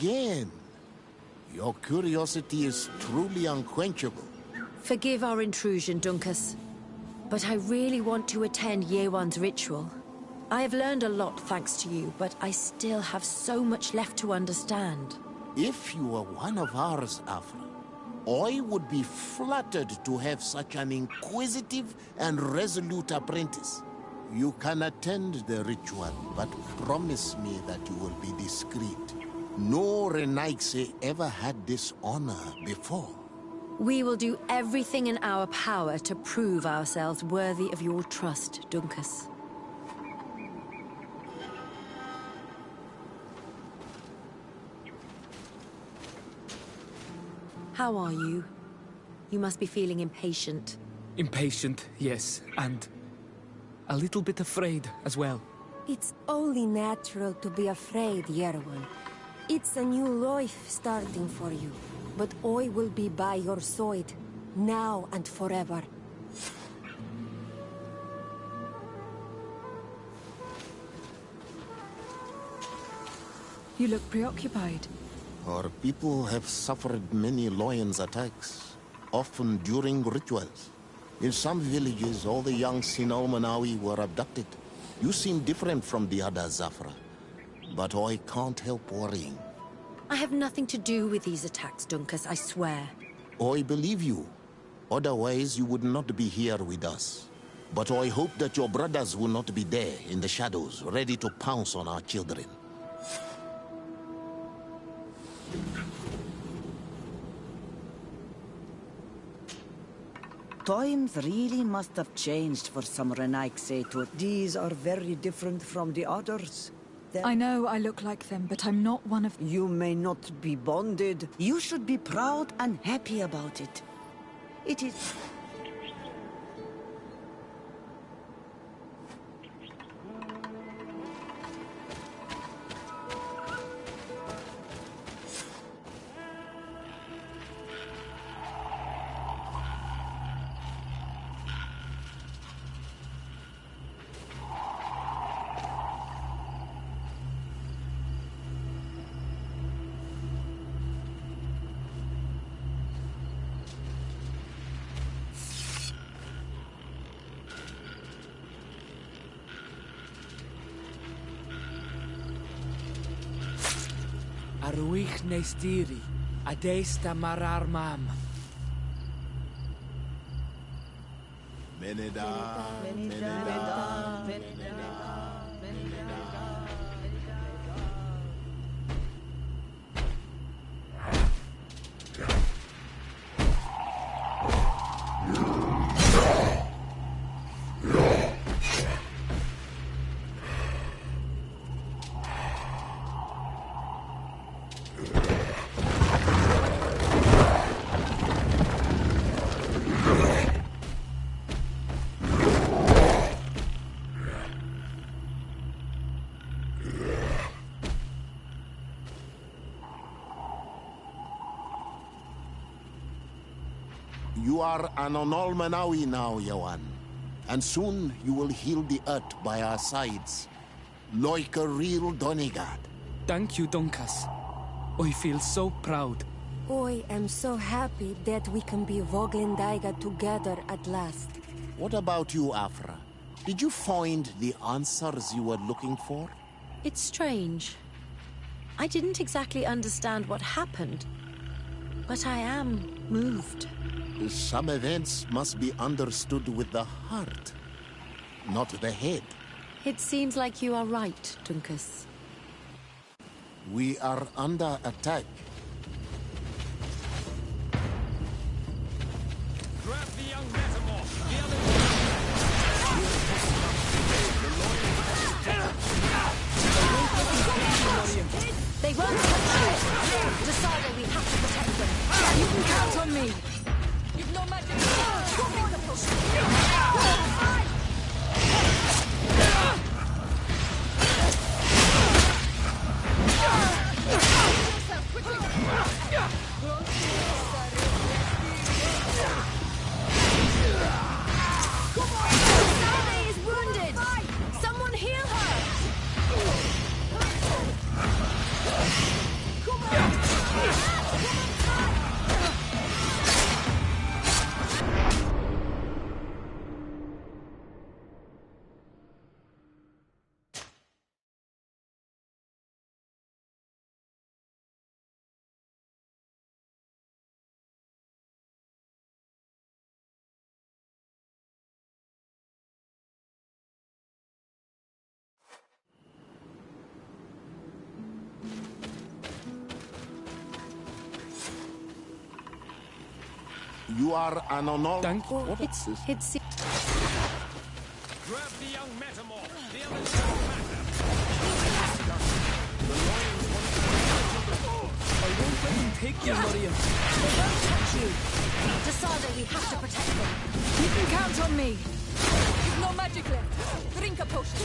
again. Your curiosity is truly unquenchable. Forgive our intrusion, Dunkus. But I really want to attend Yewan's ritual. I have learned a lot thanks to you, but I still have so much left to understand. If you were one of ours, Afra, I would be flattered to have such an inquisitive and resolute apprentice. You can attend the ritual, but promise me that you will be discreet. No Renaigse ever had this honor before. We will do everything in our power to prove ourselves worthy of your trust, Dunkus. How are you? You must be feeling impatient. Impatient, yes, and a little bit afraid as well. It's only natural to be afraid, Yerwan. It's a new life starting for you, but I will be by your side, now and forever. You look preoccupied. Our people have suffered many lions attacks, often during rituals. In some villages, all the young Sinalmanawi were abducted. You seem different from the other Zafra, but I can't help worrying. I have nothing to do with these attacks, Dunkus, I swear. I believe you. Otherwise, you would not be here with us. But I hope that your brothers will not be there in the shadows, ready to pounce on our children. Times really must have changed for some Renaigse too. These are very different from the others. I know I look like them, but I'm not one of... You may not be bonded. You should be proud and happy about it. It is... Aruich neistiri, adesta marar mam. Meneda, Meneda, Meneda. You are an Onolmanawi now, Yawan. And soon you will heal the earth by our sides. Like a real Donegard. Thank you, Dunkus. I feel so proud. I am so happy that we can be Voglendaiga together at last. What about you, Afra? Did you find the answers you were looking for? It's strange. I didn't exactly understand what happened, but I am moved. Some events must be understood with the heart, not the head. It seems like you are right, Dunkus. We are under attack. Grab the young metamorph. The other... They won't touch you. Decided we have to protect them. You can count on me. You've no magic. Salve is wounded. Someone heal her. You are an honor. Thank you. What? It's... Grab the young metamorph. The others don't matter. The lions want to I won't let them take you, Maria. They won't touch you. Desade, we have to protect them. You can count on me. You've no magic left. Drink a potion.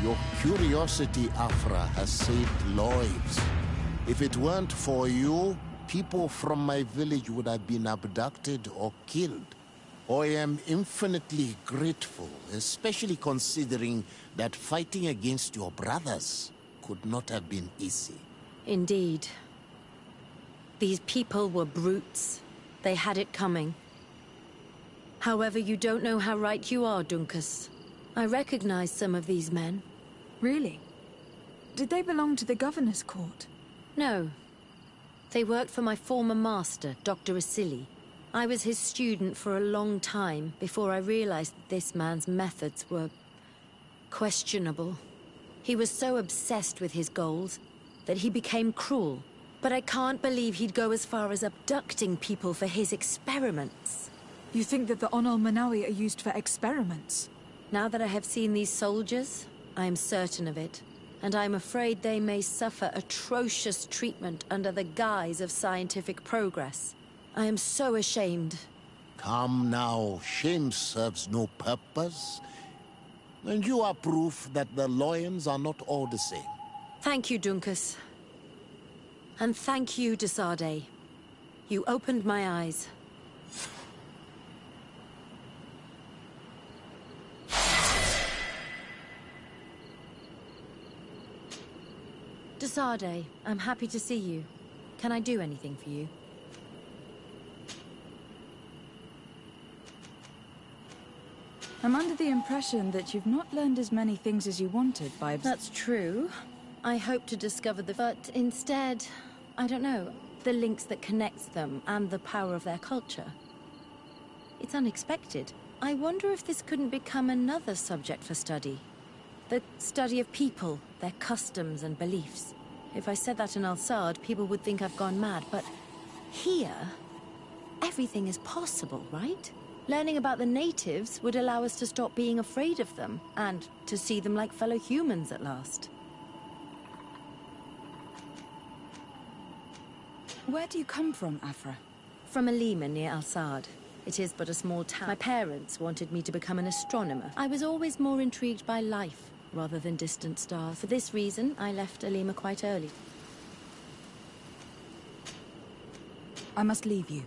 Your curiosity, Afra, has saved lives. If it weren't for you, people from my village would have been abducted or killed. I am infinitely grateful, especially considering that fighting against your brothers could not have been easy. Indeed. These people were brutes. They had it coming. However, you don't know how right you are, Dunkus. I recognize some of these men. Really? Did they belong to the governor's court? No. They worked for my former master, Dr. Asili. I was his student for a long time before I realized that this man's methods were questionable. He was so obsessed with his goals that he became cruel. But I can't believe he'd go as far as abducting people for his experiments. You think that the Onol Manawi are used for experiments? Now that I have seen these soldiers, I am certain of it. And I'm afraid they may suffer atrocious treatment under the guise of scientific progress. I am so ashamed. Come now, shame serves no purpose. And you are proof that the lions are not all the same. Thank you, Dunkus. And thank you, Desade. You opened my eyes. Desade, I'm happy to see you. Can I do anything for you? I'm under the impression that you've not learned as many things as you wanted by... That's true. I hope to discover but instead, I don't know, the links that connects them and the power of their culture. It's unexpected. I wonder if this couldn't become another subject for study. The study of people, their customs and beliefs. If I said that in Al-Sad, people would think I've gone mad, but here, everything is possible, right? Learning about the natives would allow us to stop being afraid of them, and to see them like fellow humans at last. Where do you come from, Afra? From Alima near Al-Sad. It is but a small town. My parents wanted me to become an astronomer. I was always more intrigued by life, rather than distant stars. For this reason, I left Alima quite early. I must leave you.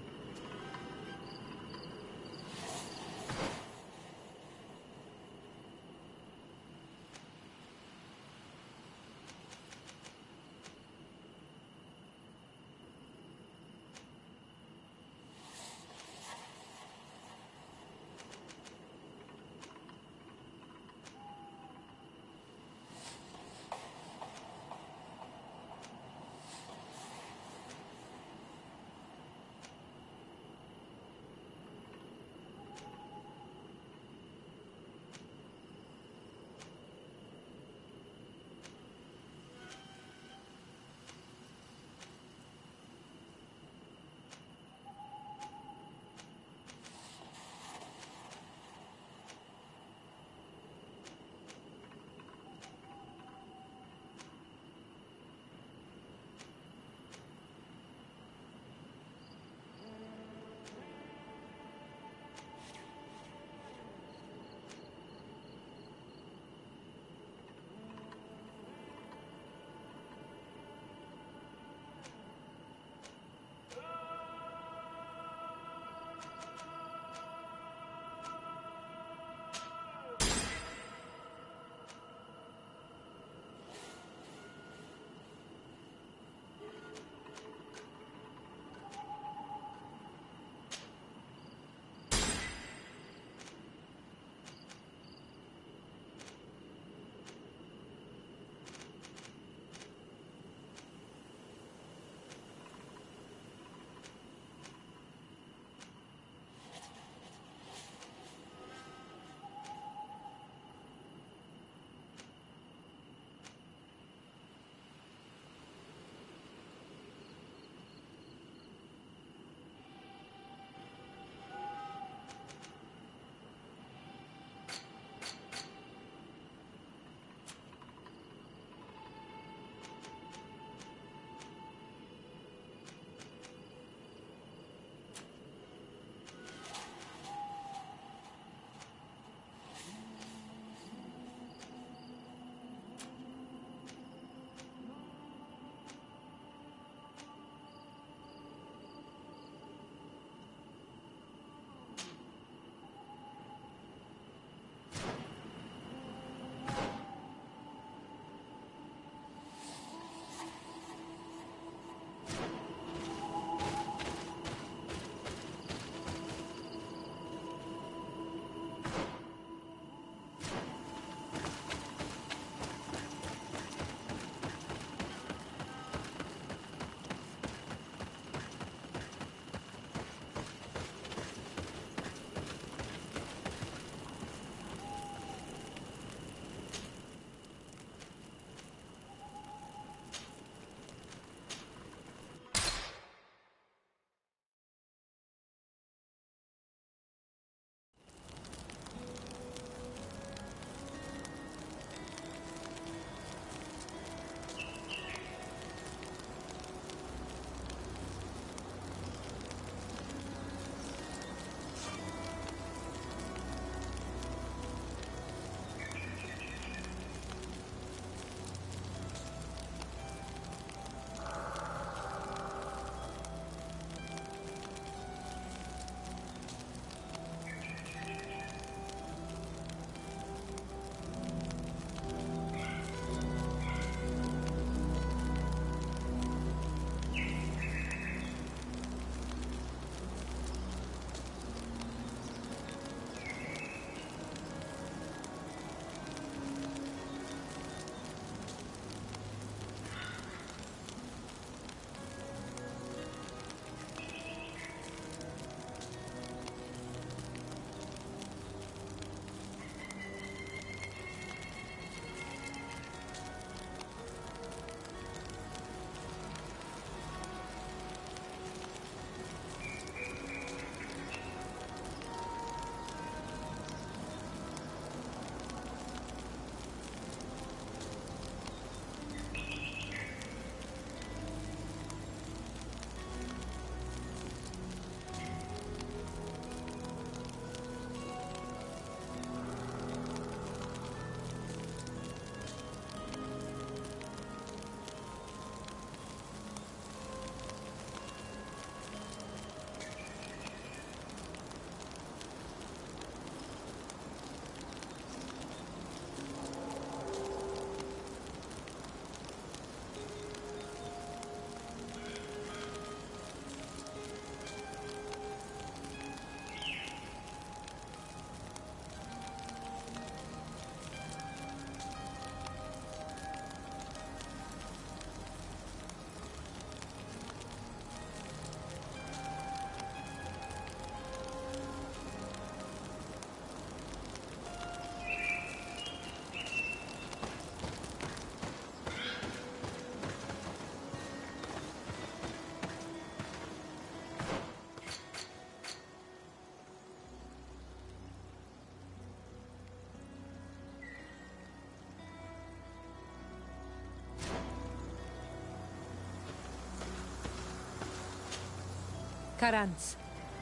Karans,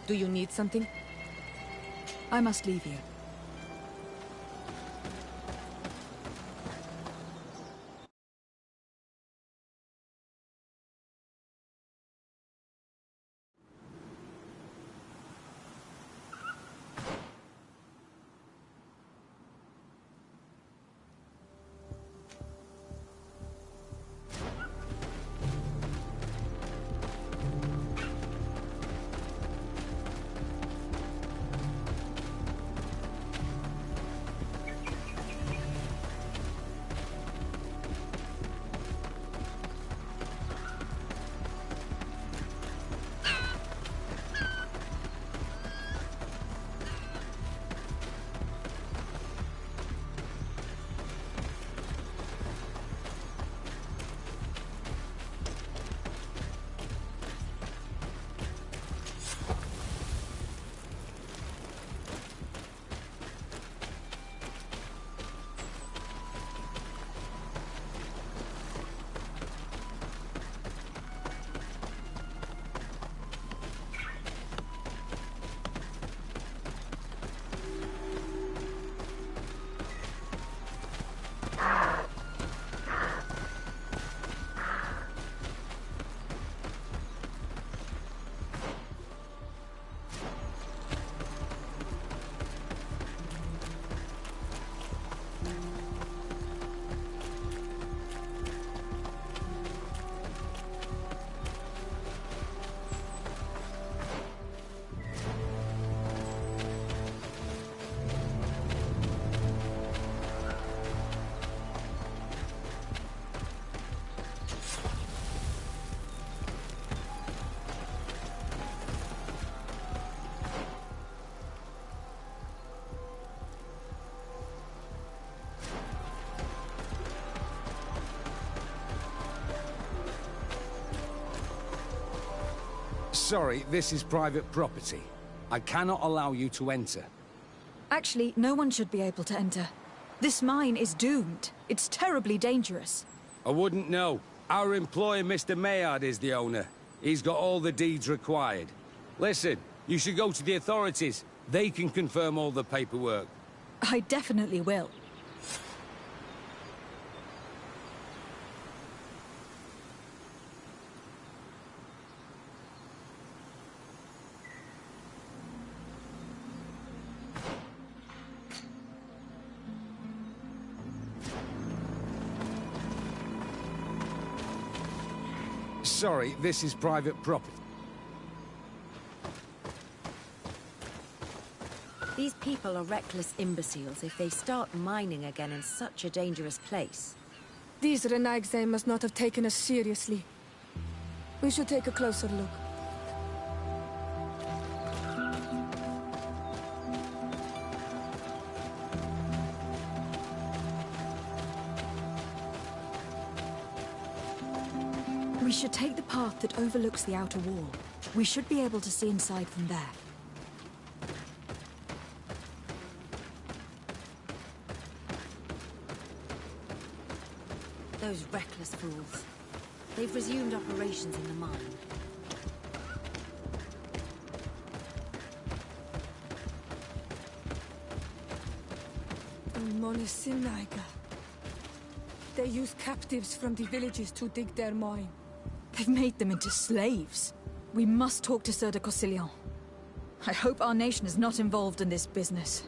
do you need something? I must leave you. Sorry, this is private property. I cannot allow you to enter. Actually, no one should be able to enter. This mine is doomed. It's terribly dangerous. I wouldn't know. Our employer, Mr. Maillard, is the owner. He's got all the deeds required. Listen, you should go to the authorities. They can confirm all the paperwork. I definitely will. Sorry, this is private property. These people are reckless imbeciles if they start mining again in such a dangerous place. These Renaigse must not have taken us seriously. We should take a closer look. We should take the path that overlooks the outer wall. We should be able to see inside from there. Those reckless fools. They've resumed operations in the mine. Monesinaiga. They use captives from the villages to dig their mine. They've made them into slaves. We must talk to Sir de Cossillon. I hope our nation is not involved in this business.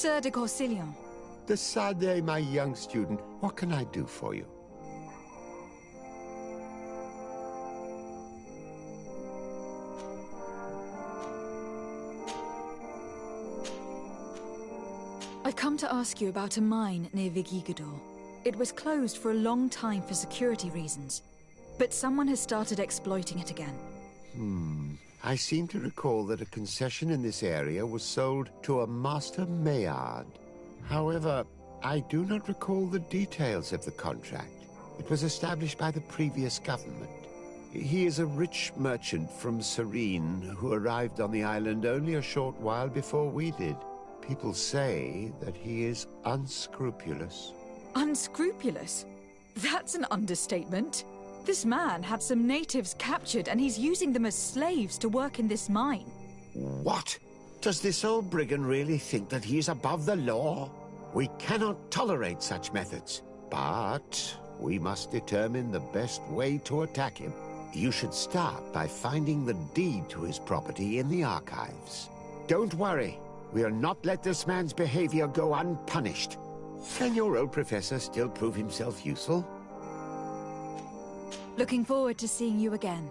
Sir de Corsilion. De Sade, my young student, what can I do for you? I've come to ask you about a mine near Vigigador. It was closed for a long time for security reasons, but someone has started exploiting it again. I seem to recall that a concession in this area was sold to a Master Maillard. However, I do not recall the details of the contract. It was established by the previous government. He is a rich merchant from Serene who arrived on the island only a short while before we did. People say that he is unscrupulous. Unscrupulous? That's an understatement. This man had some natives captured and he's using them as slaves to work in this mine. What? Does this old brigand really think that he is above the law? We cannot tolerate such methods, but we must determine the best way to attack him. You should start by finding the deed to his property in the archives. Don't worry. We'll not let this man's behavior go unpunished. Can your old professor still prove himself useful? Looking forward to seeing you again.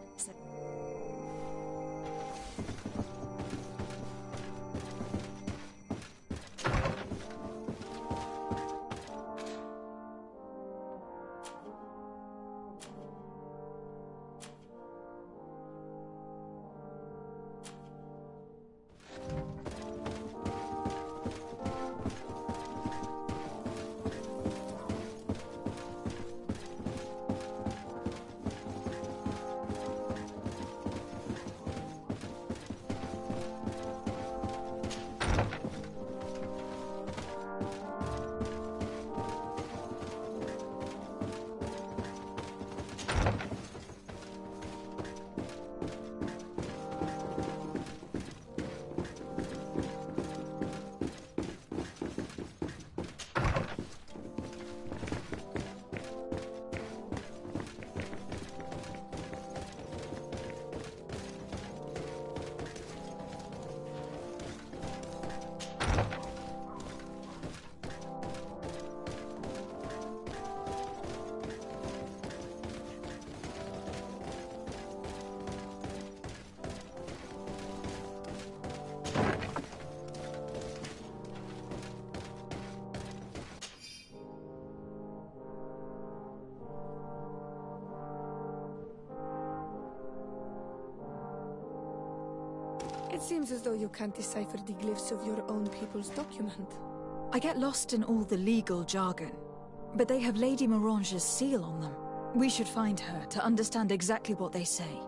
It seems as though you can't decipher the glyphs of your own people's document. I get lost in all the legal jargon, but they have Lady Morange's seal on them. We should find her to understand exactly what they say.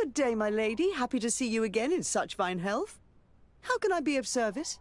Good day, my lady. Happy to see you again in such fine health. How can I be of service?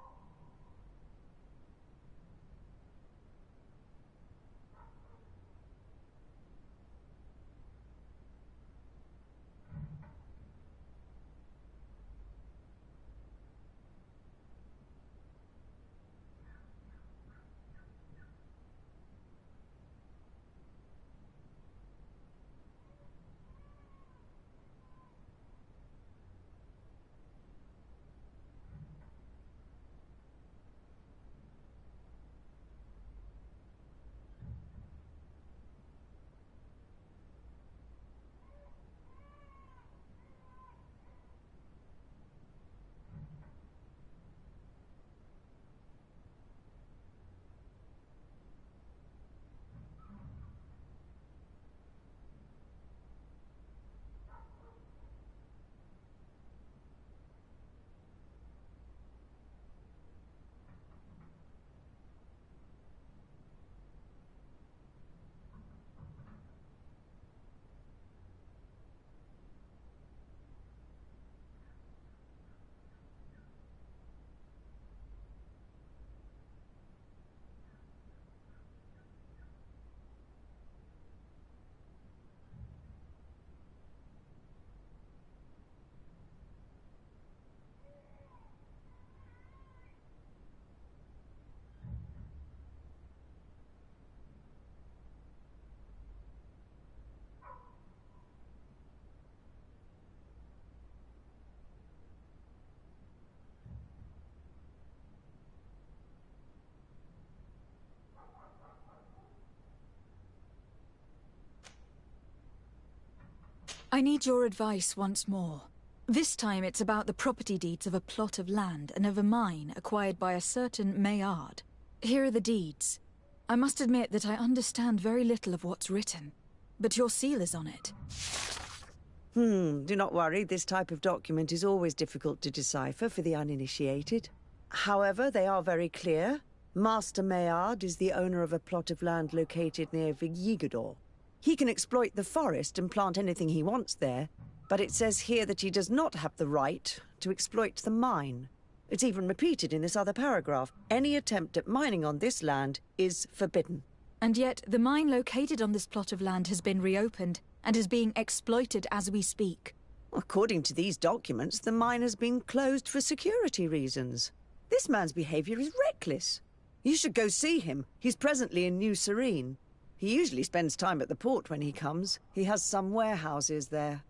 I need your advice once more. This time it's about the property deeds of a plot of land and of a mine acquired by a certain Maillard. Here are the deeds. I must admit that I understand very little of what's written, but your seal is on it. Do not worry, this type of document is always difficult to decipher for the uninitiated. However, they are very clear. Master Maillard is the owner of a plot of land located near Vigigador. He can exploit the forest and plant anything he wants there, but it says here that he does not have the right to exploit the mine. It's even repeated in this other paragraph. Any attempt at mining on this land is forbidden. And yet, the mine located on this plot of land has been reopened and is being exploited as we speak. According to these documents, the mine has been closed for security reasons. This man's behavior is reckless. You should go see him. He's presently in New Serene. He usually spends time at the port when he comes. He has some warehouses there.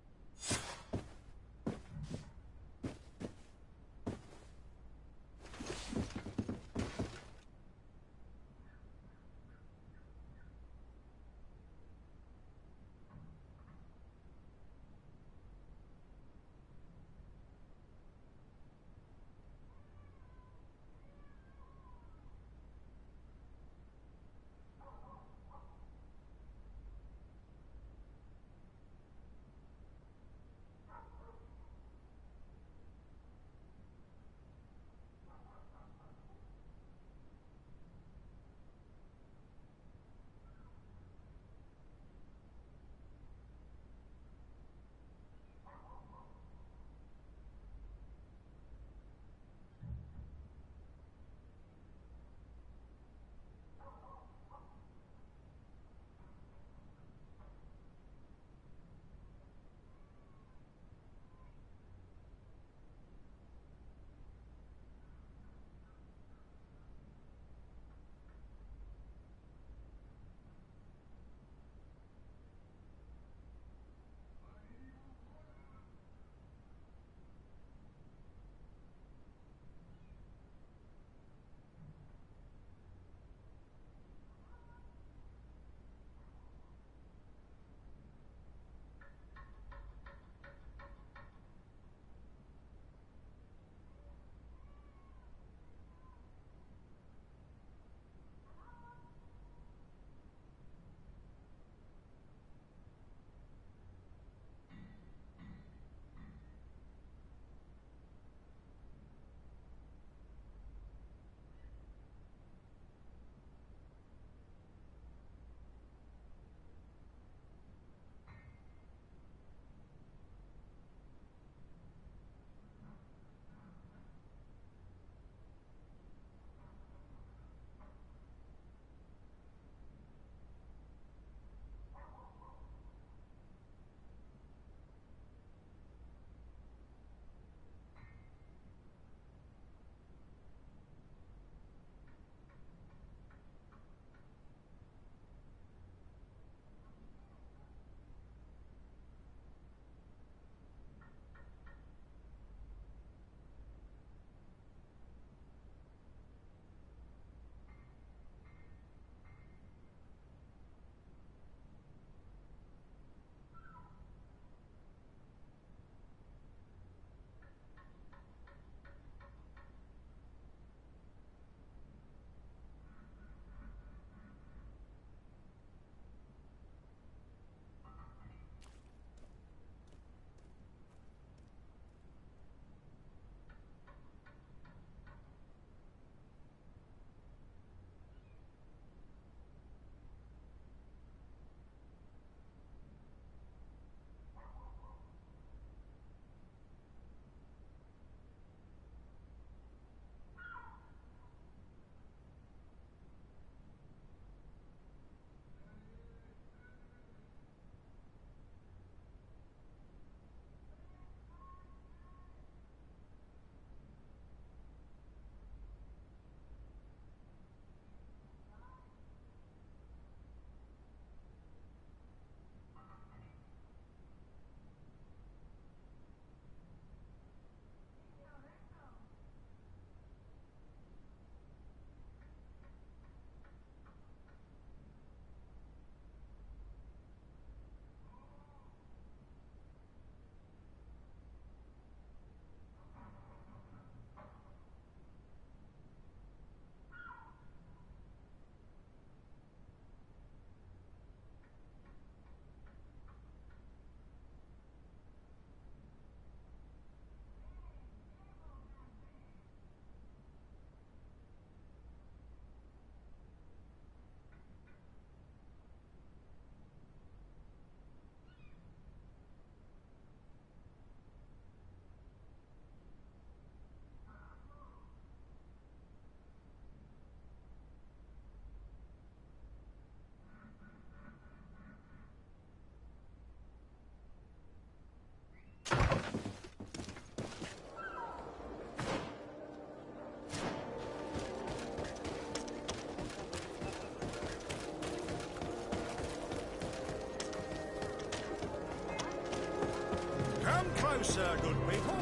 closer, good people.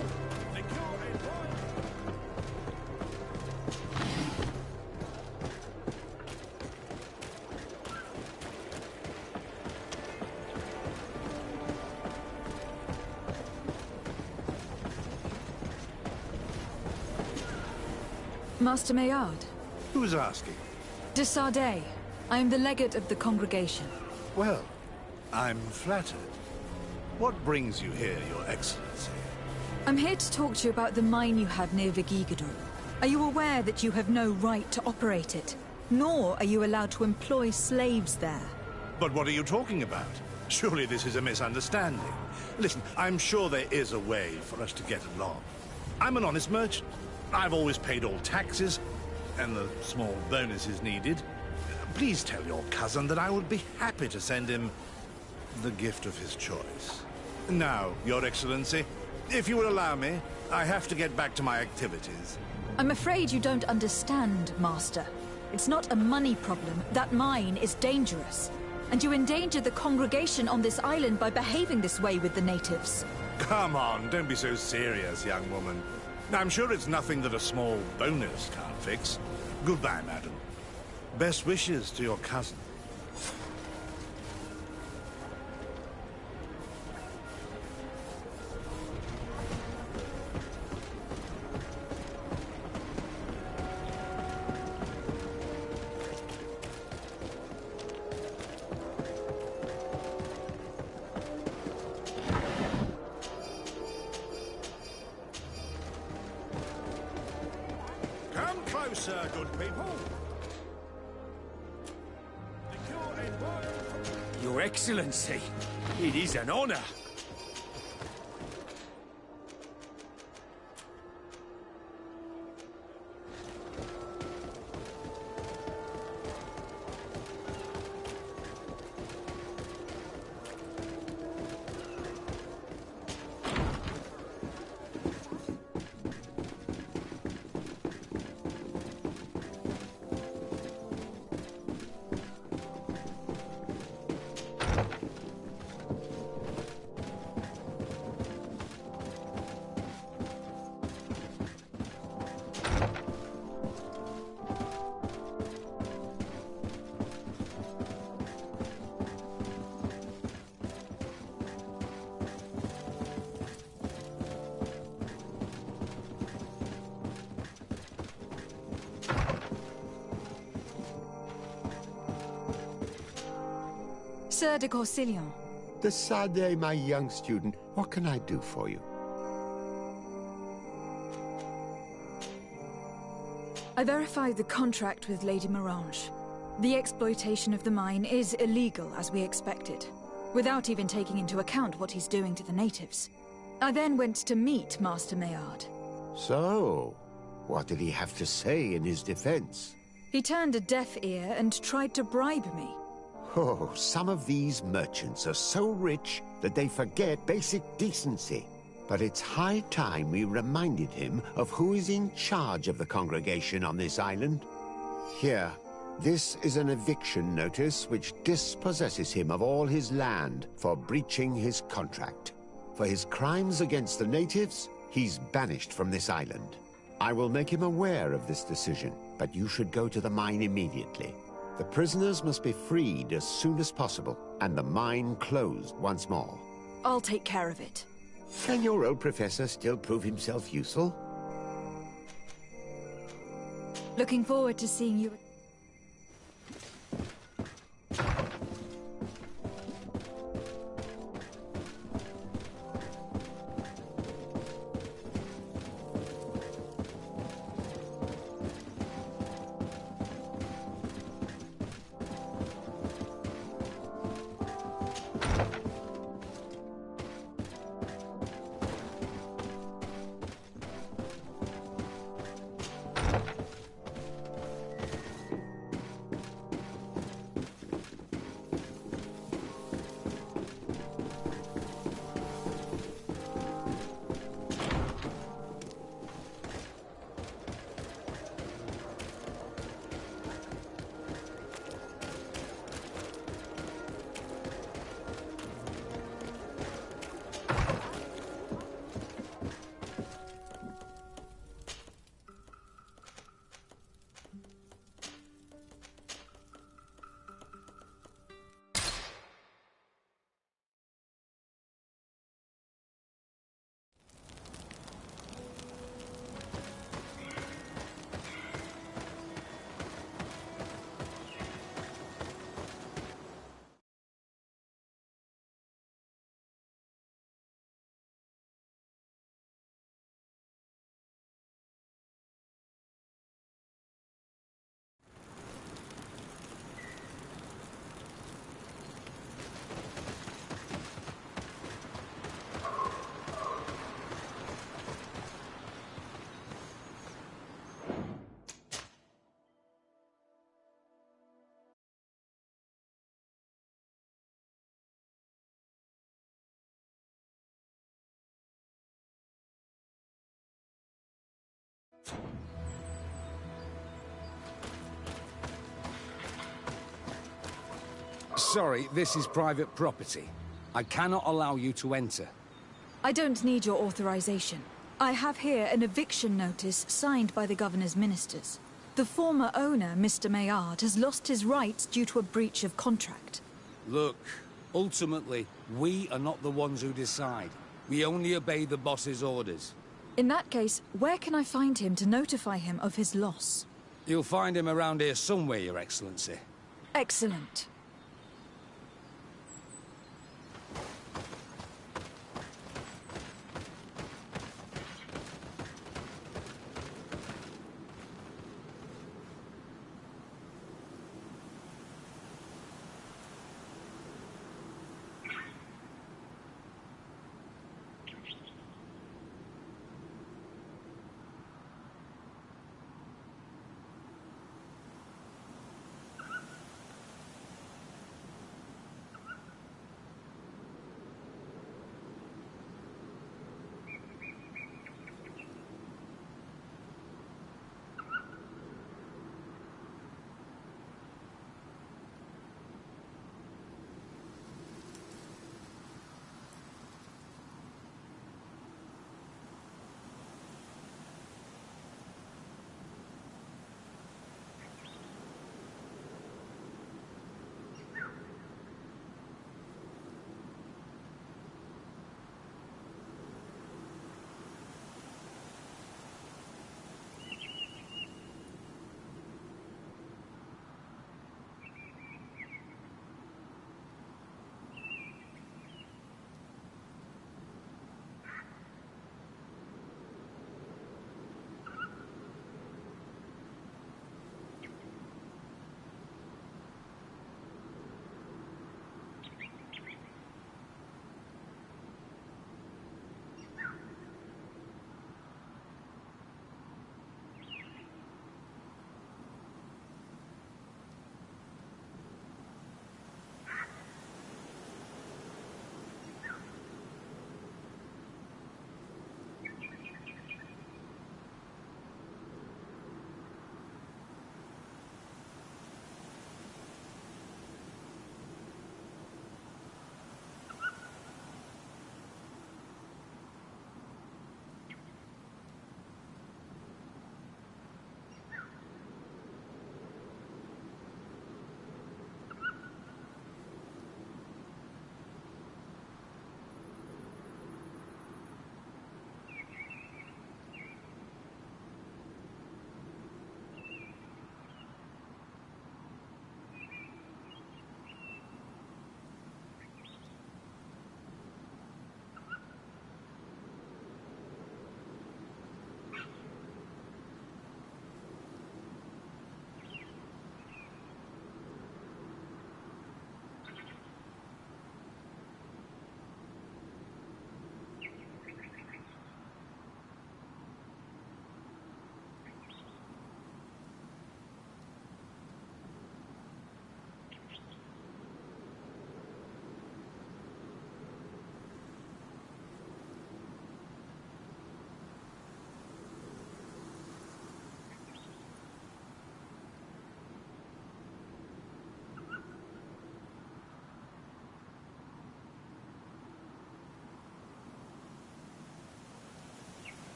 The cure ain't right. Master Maillard. Who's asking? De Sardet. I am the legate of the congregation. Well, I'm flattered. What brings you here, Your Excellency? I'm here to talk to you about the mine you have near Vigigador. Are you aware that you have no right to operate it? Nor are you allowed to employ slaves there. But what are you talking about? Surely this is a misunderstanding. Listen, I'm sure there is a way for us to get along. I'm an honest merchant. I've always paid all taxes, and the small bonuses needed. Please tell your cousin that I would be happy to send him the gift of his choice. Now, Your Excellency, if you will allow me, I have to get back to my activities. I'm afraid you don't understand, Master. It's not a money problem. That mine is dangerous. And you endanger the congregation on this island by behaving this way with the natives. Come on, don't be so serious, young woman. I'm sure it's nothing that a small bonus can't fix. Goodbye, madam. Best wishes to your cousin. Come closer, good people. The cure ain't right. Your Excellency, it is an honor. Sir de Corsillon. De Sardet, my young student, what can I do for you? I verified the contract with Lady Morange. The exploitation of the mine is illegal, as we expected, without even taking into account what he's doing to the natives. I then went to meet Master Maillard. So, what did he have to say in his defense? He turned a deaf ear and tried to bribe me. Oh, some of these merchants are so rich that they forget basic decency. But it's high time we reminded him of who is in charge of the congregation on this island. Here, this is an eviction notice which dispossesses him of all his land for breaching his contract. For his crimes against the natives, he's banished from this island. I will make him aware of this decision, but you should go to the mine immediately. The prisoners must be freed as soon as possible, and the mine closed once more. I'll take care of it. Can your old professor still prove himself useful? Looking forward to seeing you. Sorry, this is private property. I cannot allow you to enter. I don't need your authorization. I have here an eviction notice signed by the governor's ministers. The former owner, Mr. Maillard, has lost his rights due to a breach of contract. Look, ultimately, we are not the ones who decide. We only obey the boss's orders. In that case, where can I find him to notify him of his loss? You'll find him around here somewhere, Your Excellency. Excellent.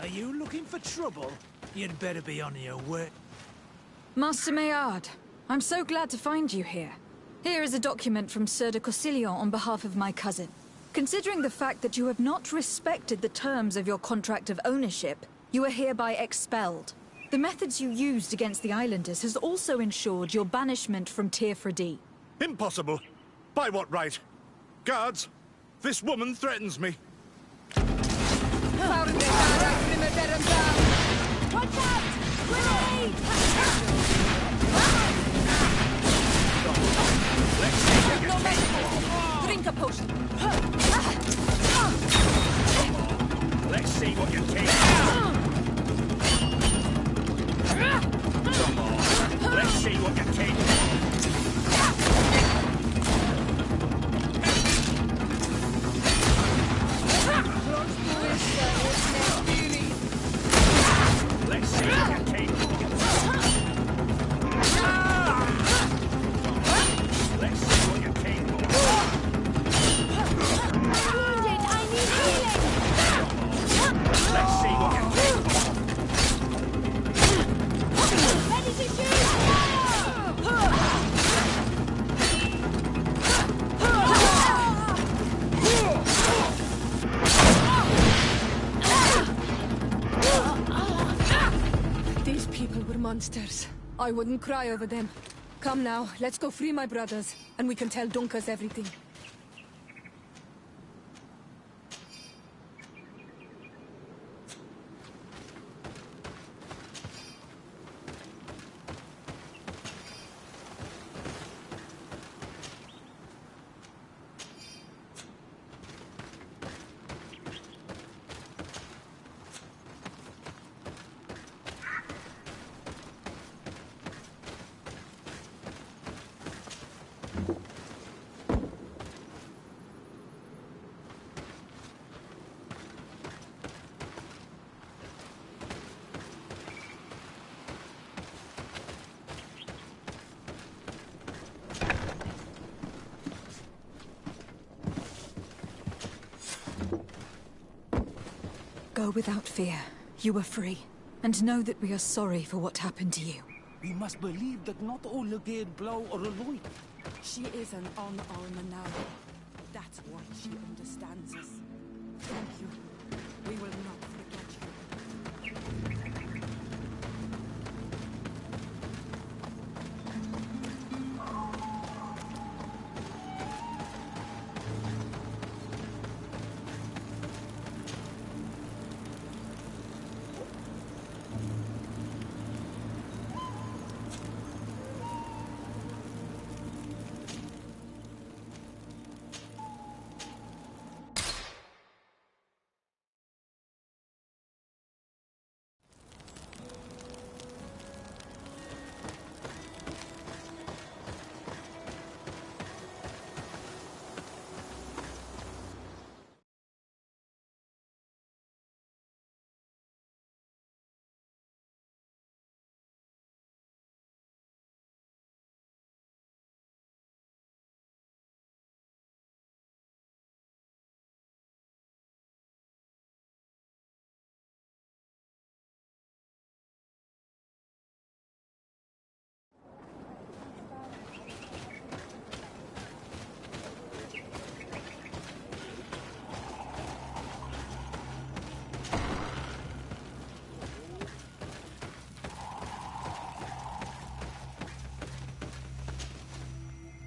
Are you looking for trouble? You'd better be on your way. Master Maillard, I'm so glad to find you here. Here is a document from Sieur de Cossillon on behalf of my cousin. Considering the fact that you have not respected the terms of your contract of ownership, you are hereby expelled. The methods you used against the islanders has also ensured your banishment from Tirfredi. Impossible. By what right? Guards, this woman threatens me. Watch out! Grenade! No medical! Drink a potion. Let's see what you take. Come on. Let's see what you take. Let's see what you take. Let's see what you take. I'm wounded. I need healing. Let's see what you take. Ready to shoot! These people were monsters. I wouldn't cry over them. Come now, let's go free my brothers, and we can tell Dunkas everything. Go without fear. You are free. And know that we are sorry for what happened to you. We must believe that not all again blow or alloy. She is an Almanawi. That's why she understands us. Thank you. We will not forget you.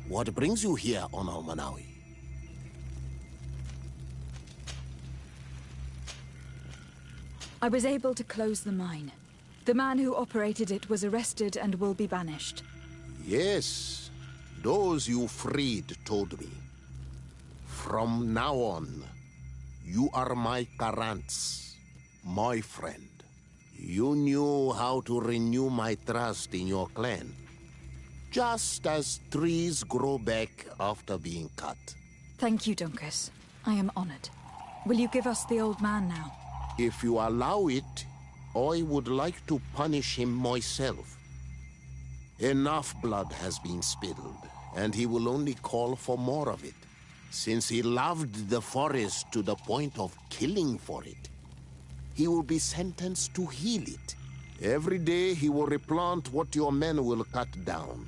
What brings you here on Almanawi? I was able to close the mine. The man who operated it was arrested and will be banished. Yes, those you freed told me. From now on, you are my Karants, my friend. You knew how to renew my trust in your clan. Just as trees grow back after being cut. Thank you, Dunkas. I am honored. Will you give us the old man now? If you allow it, I would like to punish him myself. Enough blood has been spilled, and he will only call for more of it. Since he loved the forest to the point of killing for it, he will be sentenced to heal it. Every day he will replant what your men will cut down.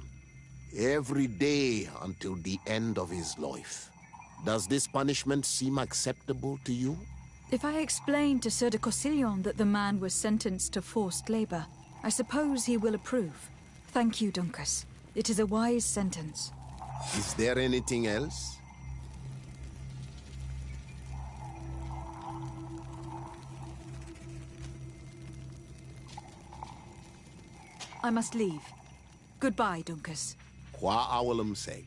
Every day until the end of his life. Does this punishment seem acceptable to you? If I explained to Sir de Cossillon that the man was sentenced to forced labor, I suppose he will approve. Thank you, Duncas. It is a wise sentence. Is there anything else? I must leave. Goodbye, Duncas. Qua awalum seg.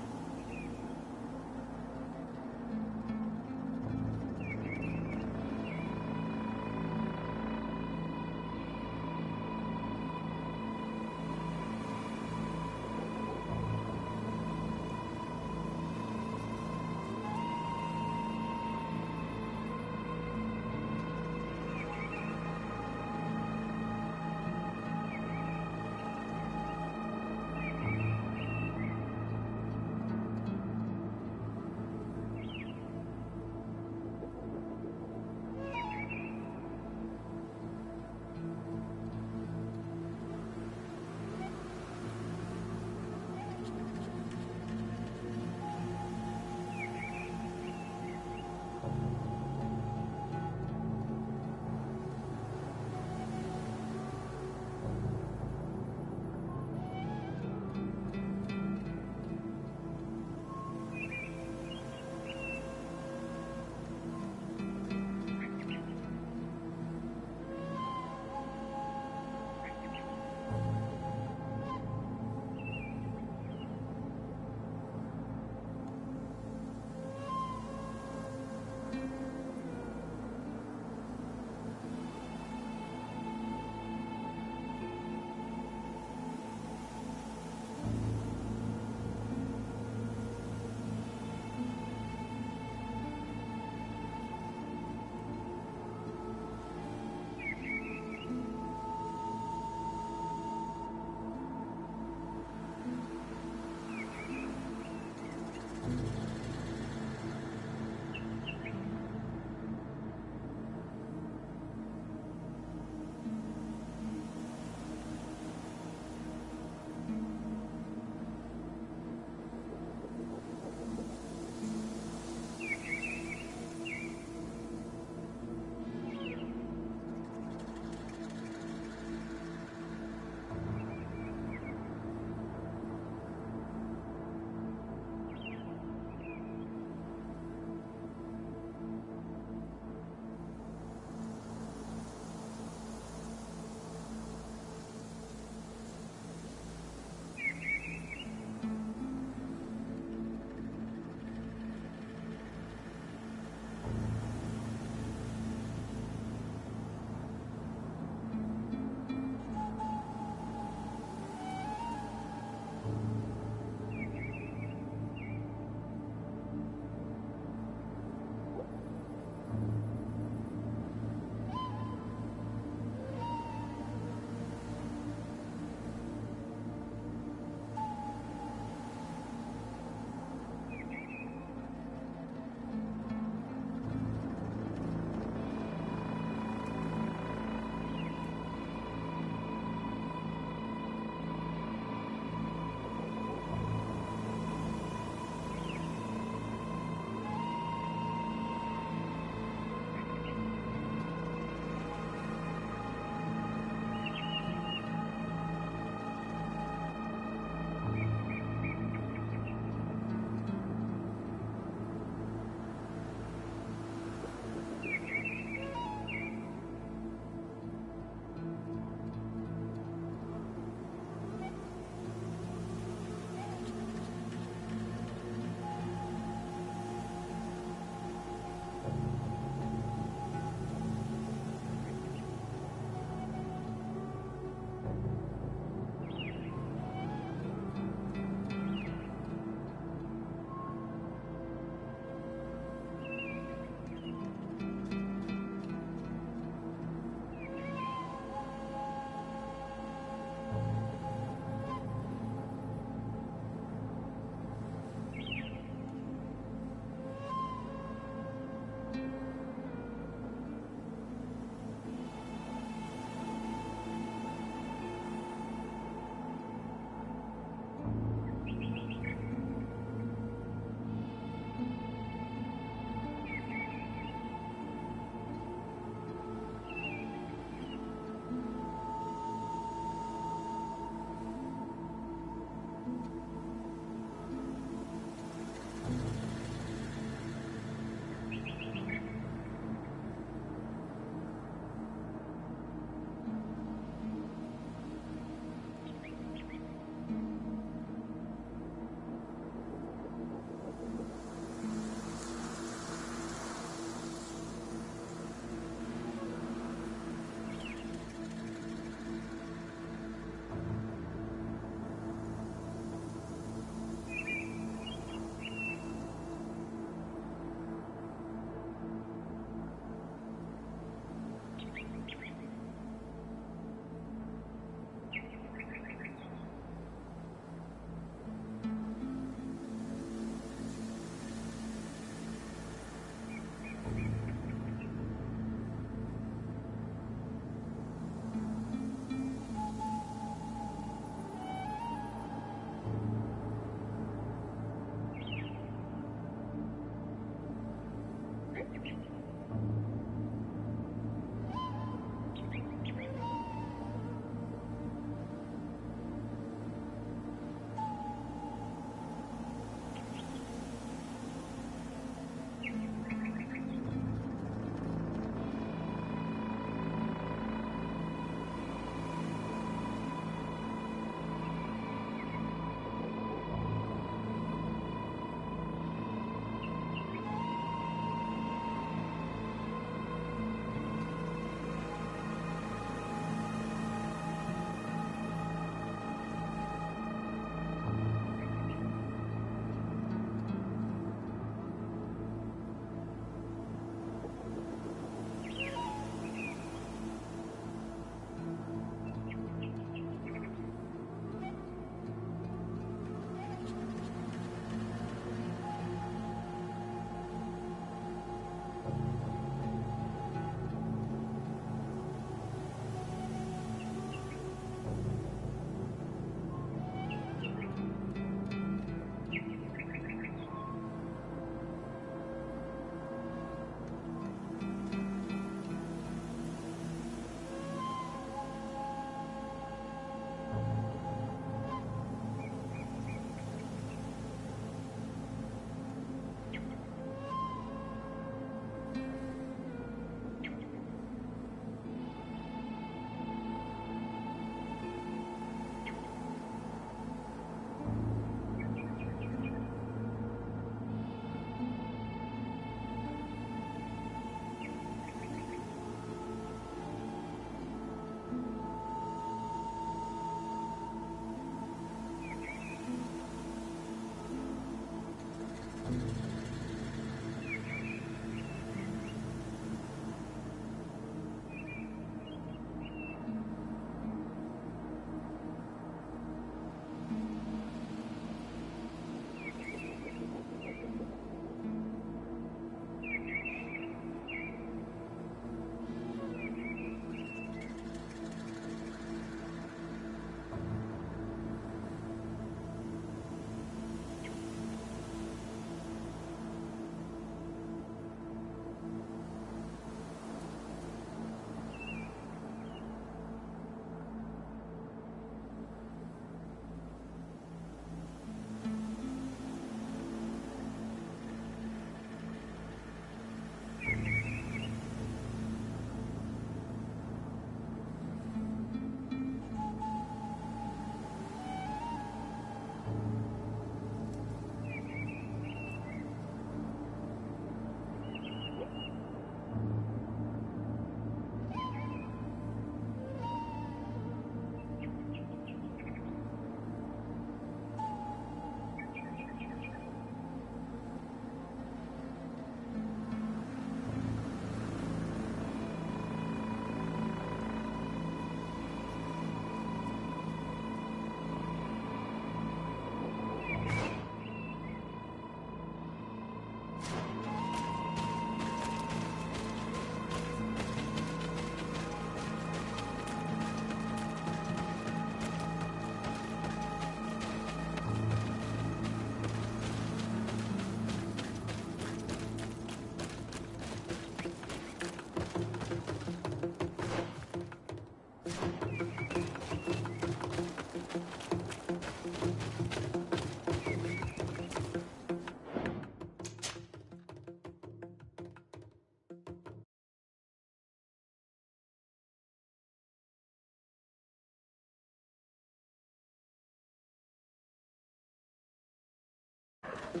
No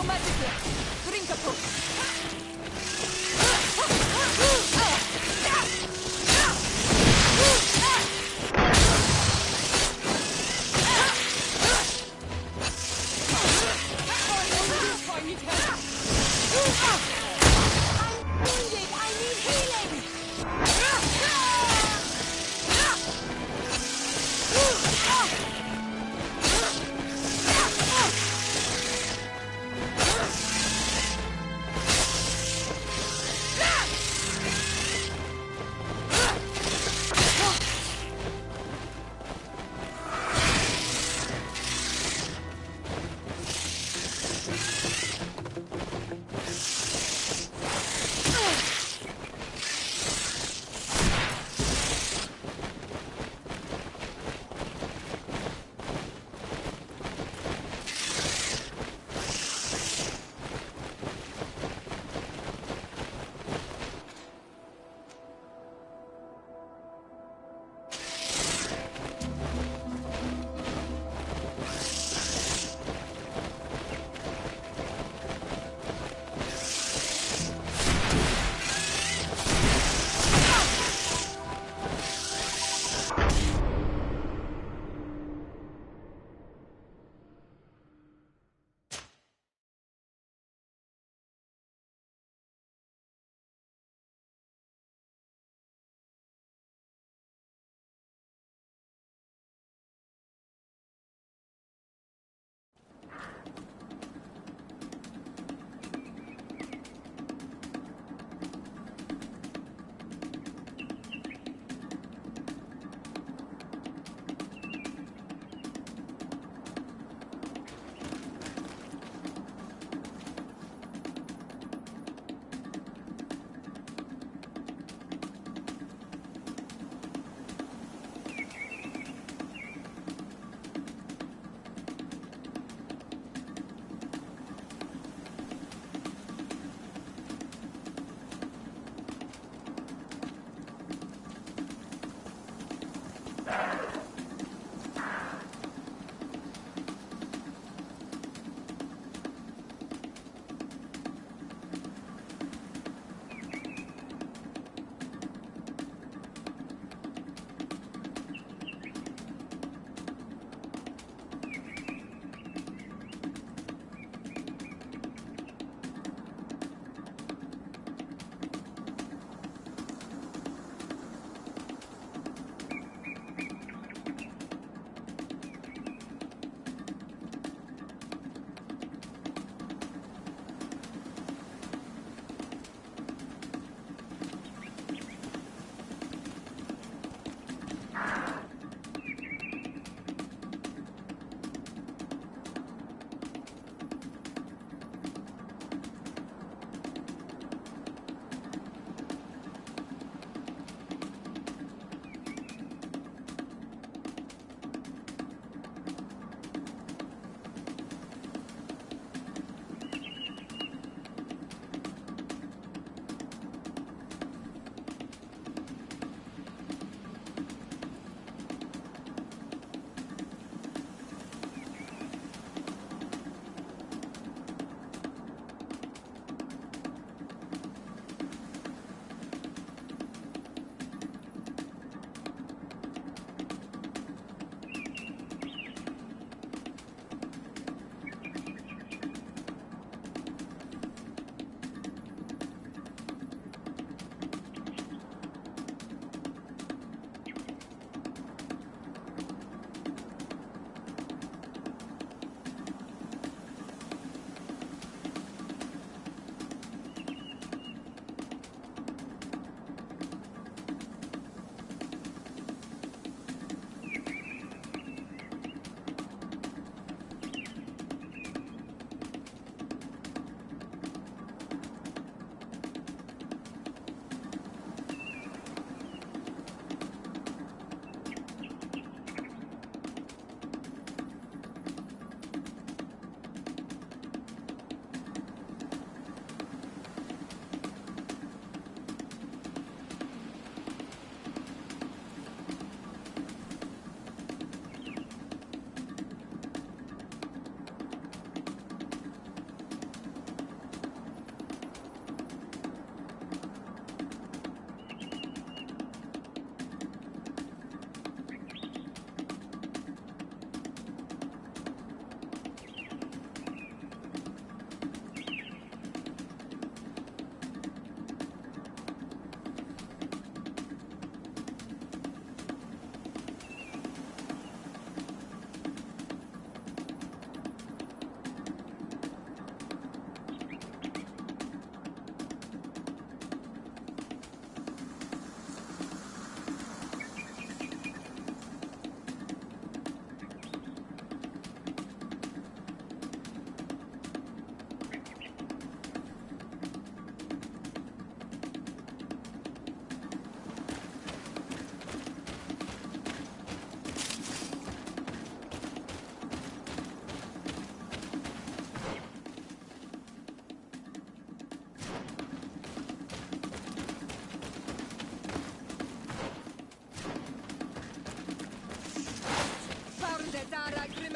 magic here. Drink a potion.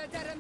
Watch out!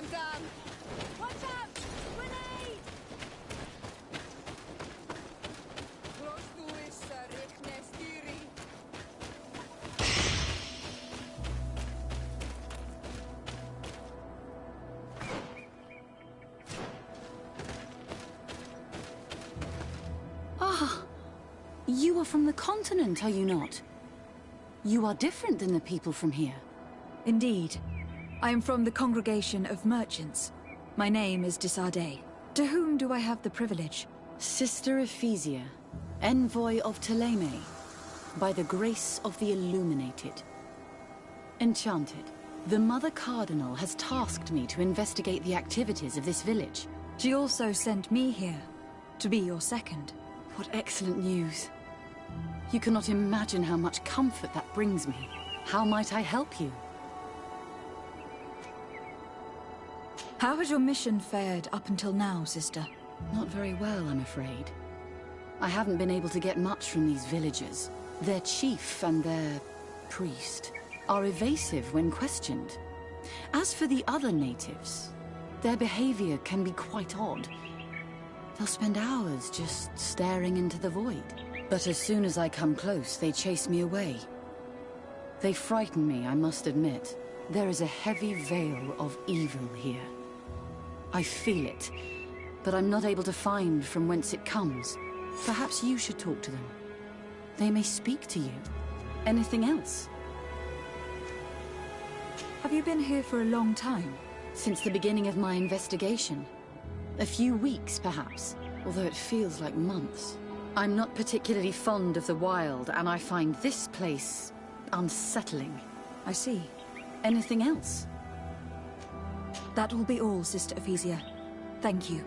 Grenade! Watch out! Grenade! Ah, you are from the continent, are you not? You are different than the people from here. Indeed. I am from the Congregation of Merchants. My name is Disarday. To whom do I have the privilege? Sister Ephesia, envoy of Ptolemy, by the grace of the Illuminated. Enchanted, the Mother Cardinal has tasked me to investigate the activities of this village. She also sent me here, to be your second. What excellent news. You cannot imagine how much comfort that brings me. How might I help you? How has your mission fared up until now, sister? Not very well, I'm afraid. I haven't been able to get much from these villagers. Their chief and their priest are evasive when questioned. As for the other natives, their behavior can be quite odd. They'll spend hours just staring into the void. But as soon as I come close, they chase me away. They frighten me, I must admit. There is a heavy veil of evil here. I feel it, but I'm not able to find from whence it comes. Perhaps you should talk to them. They may speak to you. Anything else? Have you been here for a long time? Since the beginning of my investigation. A few weeks, perhaps, although it feels like months. I'm not particularly fond of the wild, and I find this place unsettling. I see. Anything else? That will be all, Sister Ephesia. Thank you.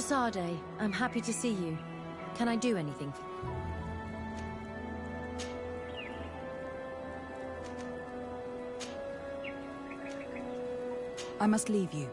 Sade, I'm happy to see you. Can I do anything? I must leave you.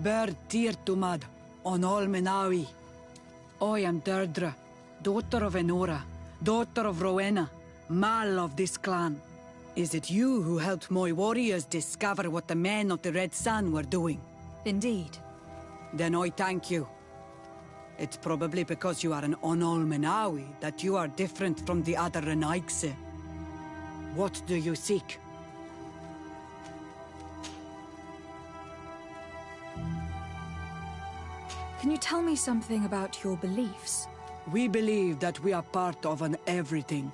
Ber Tirtumad, on Olmenawi. I am Deirdre, daughter of Enora, daughter of Rowena, Mal of this clan. Is it you who helped my warriors discover what the men of the Red Sun were doing? Indeed. Then I thank you. It's probably because you are an Onolmenawi that you are different from the other Renaigse. What do you seek? Can you tell me something about your beliefs? We believe that we are part of an everything,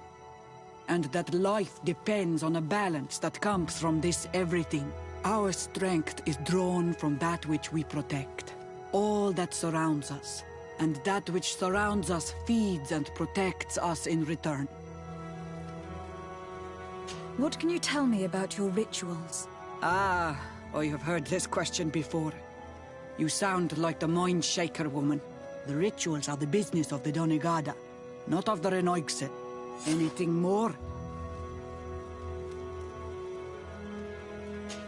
and that life depends on a balance that comes from this everything. Our strength is drawn from that which we protect, all that surrounds us, and that which surrounds us feeds and protects us in return. What can you tell me about your rituals? Ah, I have heard this question before. You sound like the Mind Shaker woman. The rituals are the business of the Donegada, not of the Renoigse. Anything more?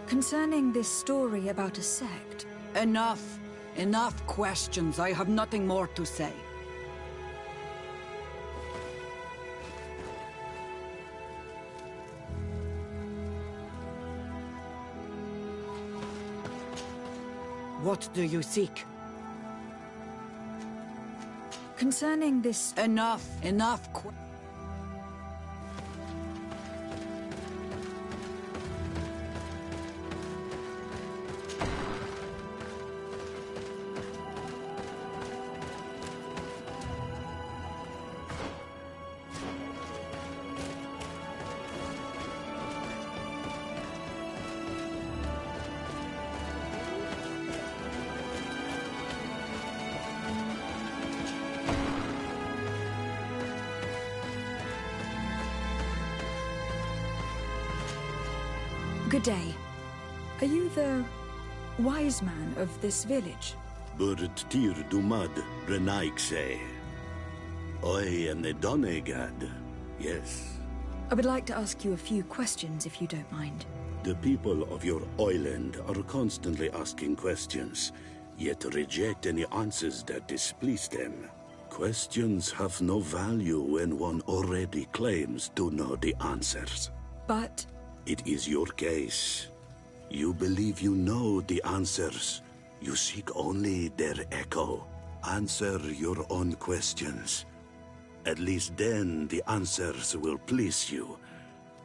Concerning this story about a sect... Enough! Enough questions. I have nothing more to say. What do you seek? Concerning this... Enough! Enough! Good day. Are you the wise man of this village? Burt tir dumad Renaigse. I am the Donegad, yes. I would like to ask you a few questions, if you don't mind. The people of your island are constantly asking questions, yet reject any answers that displease them. Questions have no value when one already claims to know the answers. But... It is your case. You believe you know the answers. You seek only their echo. Answer your own questions. At least then the answers will please you,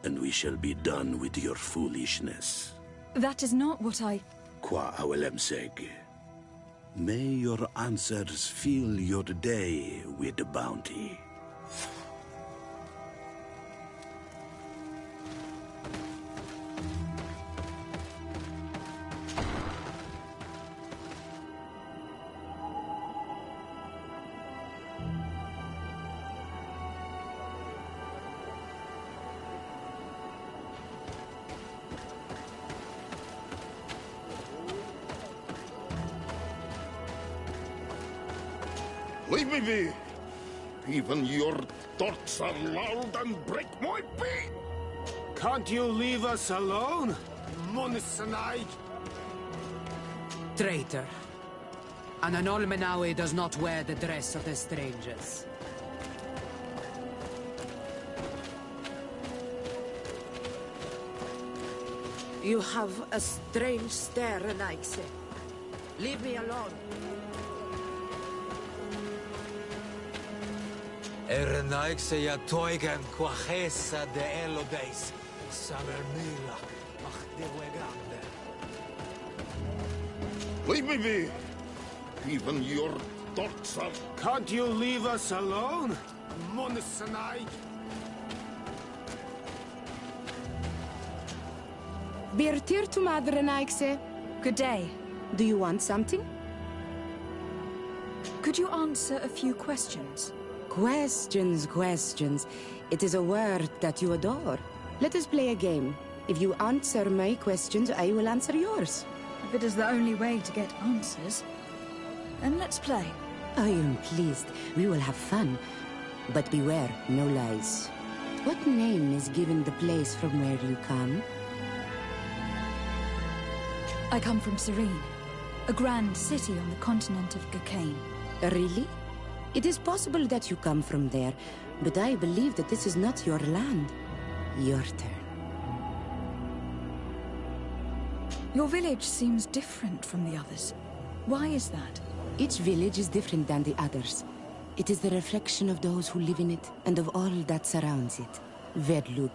and we shall be done with your foolishness. That is not what I... Qua awelemseg. May your answers fill your day with bounty. Leave me be! Even your thoughts are loud and break my beat! Can't you leave us alone? Munisanaig! Traitor. An Anolmenawi does not wear the dress of the strangers. You have a strange stare, Renaigse. Leave me alone. Renaigse ya toigan quachesa de elodeis. Samermila, ach de grande. Leave me be! Even your thoughts are... Can't you leave us alone? Munisanaig! Birtir to Madre Renaigse. Good day. Do you want something? Could you answer a few questions? Questions. It is a word that you adore. Let us play a game. If you answer my questions, I will answer yours. If it is the only way to get answers, then let's play. I am pleased. We will have fun. But beware, no lies. What name is given the place from where you come? I come from Serene, a grand city on the continent of Gakane. Really? It is possible that you come from there, but I believe that this is not your land. Your turn. Your village seems different from the others. Why is that? Each village is different than the others. It is the reflection of those who live in it and of all that surrounds it. Verdlug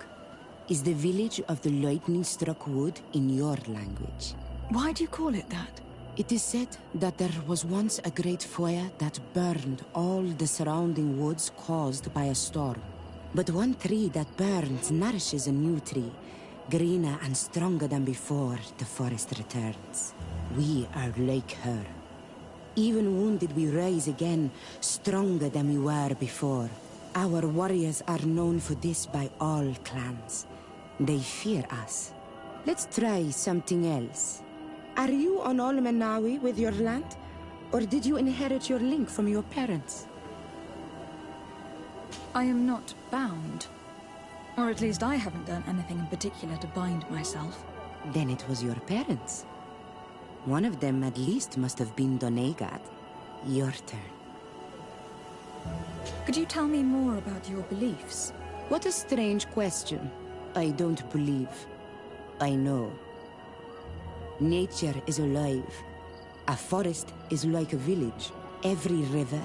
is the village of the lightning-struck wood in your language. Why do you call it that? It is said that there was once a great fire that burned all the surrounding woods caused by a storm. But one tree that burns nourishes a new tree, greener and stronger than before the forest returns. We are like her. Even wounded, we rise again, stronger than we were before. Our warriors are known for this by all clans. They fear us. Let's try something else. Are you on Olmenawi with your land? Or did you inherit your link from your parents? I am not bound. Or at least I haven't done anything in particular to bind myself. Then it was your parents. One of them at least must have been Doneigad. Your turn. Could you tell me more about your beliefs? What a strange question. I don't believe. I know. Nature is alive. A forest is like a village. Every river,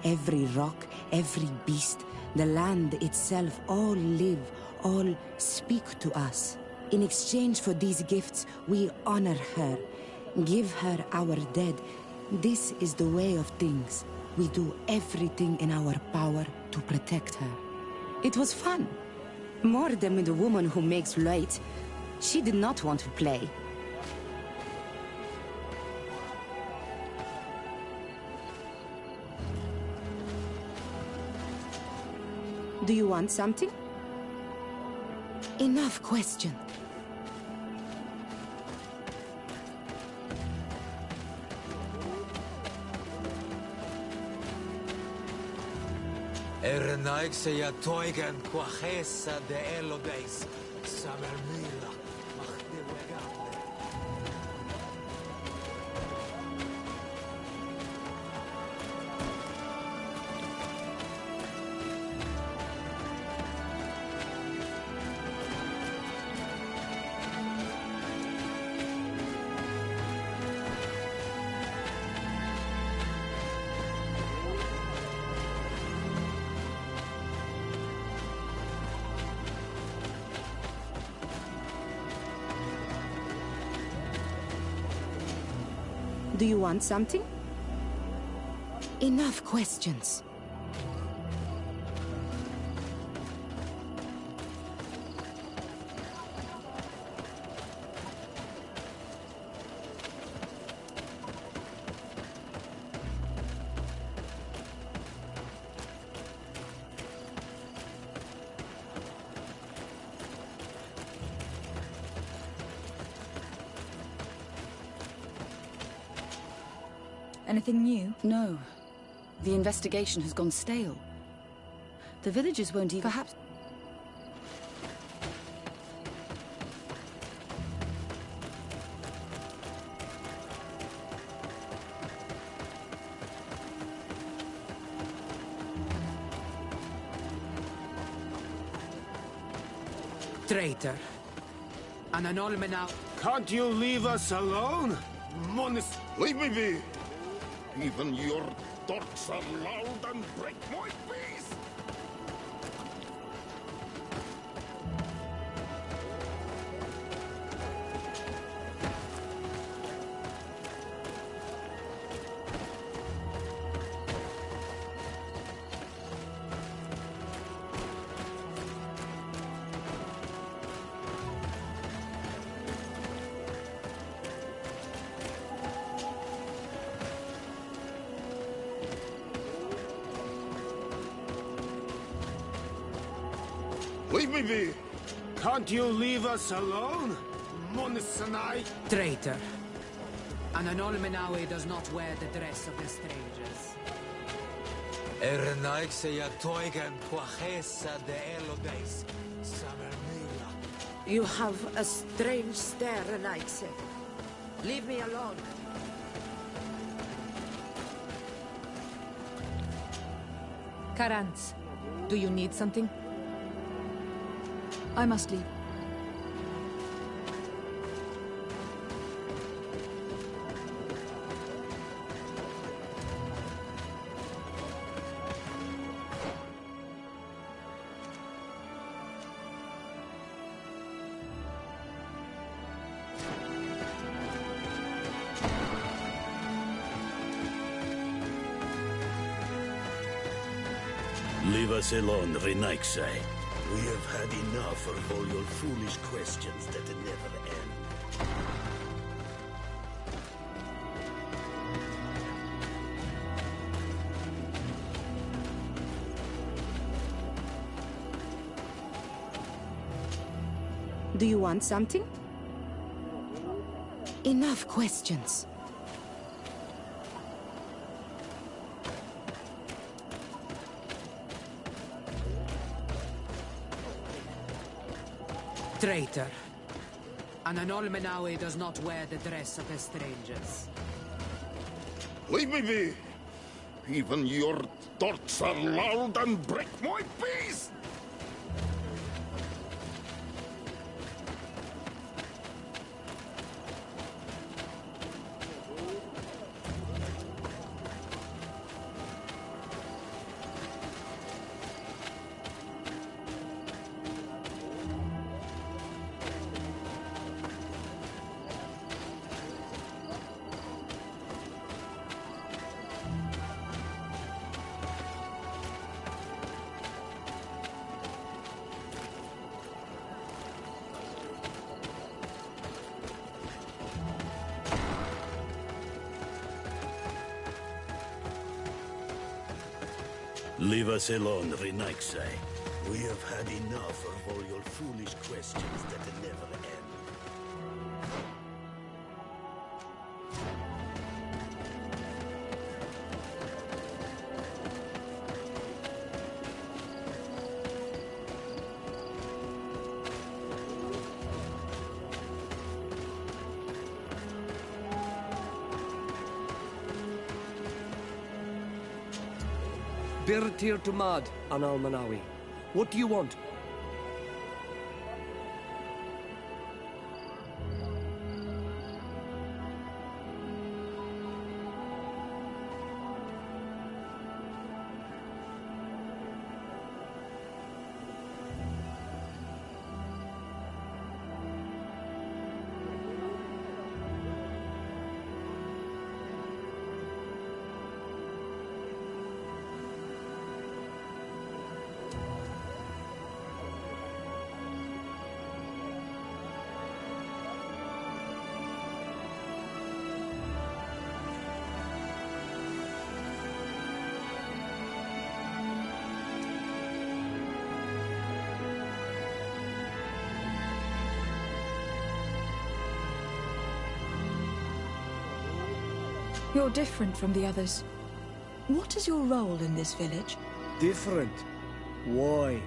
every rock, every beast, the land itself, all live, all speak to us. In exchange for these gifts, we honor her. Give her our dead. This is the way of things. We do everything in our power to protect her. It was fun. More than with the woman who makes light. She did not want to play. Do you want something? Enough question. Erenaik se ja toigen quachesa de elodeis. Samermila, machde wegande. Do you want something? Enough questions. Anything new? No. The investigation has gone stale. The villagers won't even... Perhaps... Traitor. And an Olmenau... Can't you leave us alone? Monis... Leave me be! Even your thoughts are loud and break my peace! Leave me be! Can't you leave us alone? Monisanai? Traitor. And an Olmenawi does not wear the dress of the strangers. Erenaik se ja toigen quachesa de elodeis. Samermila. You have a strange stare, Renaikse. Leave me alone. Karantz, do you need something? I must leave. Leave us alone, Renaixai. We have had enough of all your foolish questions that never end. Do you want something? Enough questions. Traitor. An Anolmenawi does not wear the dress of the strangers. Leave me be! Even your thoughts are loud and break my peace! Leave us alone, Renaixai. We have had enough of all your foolish questions that never end. Birtir to Mad, Anal-Manawi. What do you want? You're different from the others. What is your role in this village? Different? Why?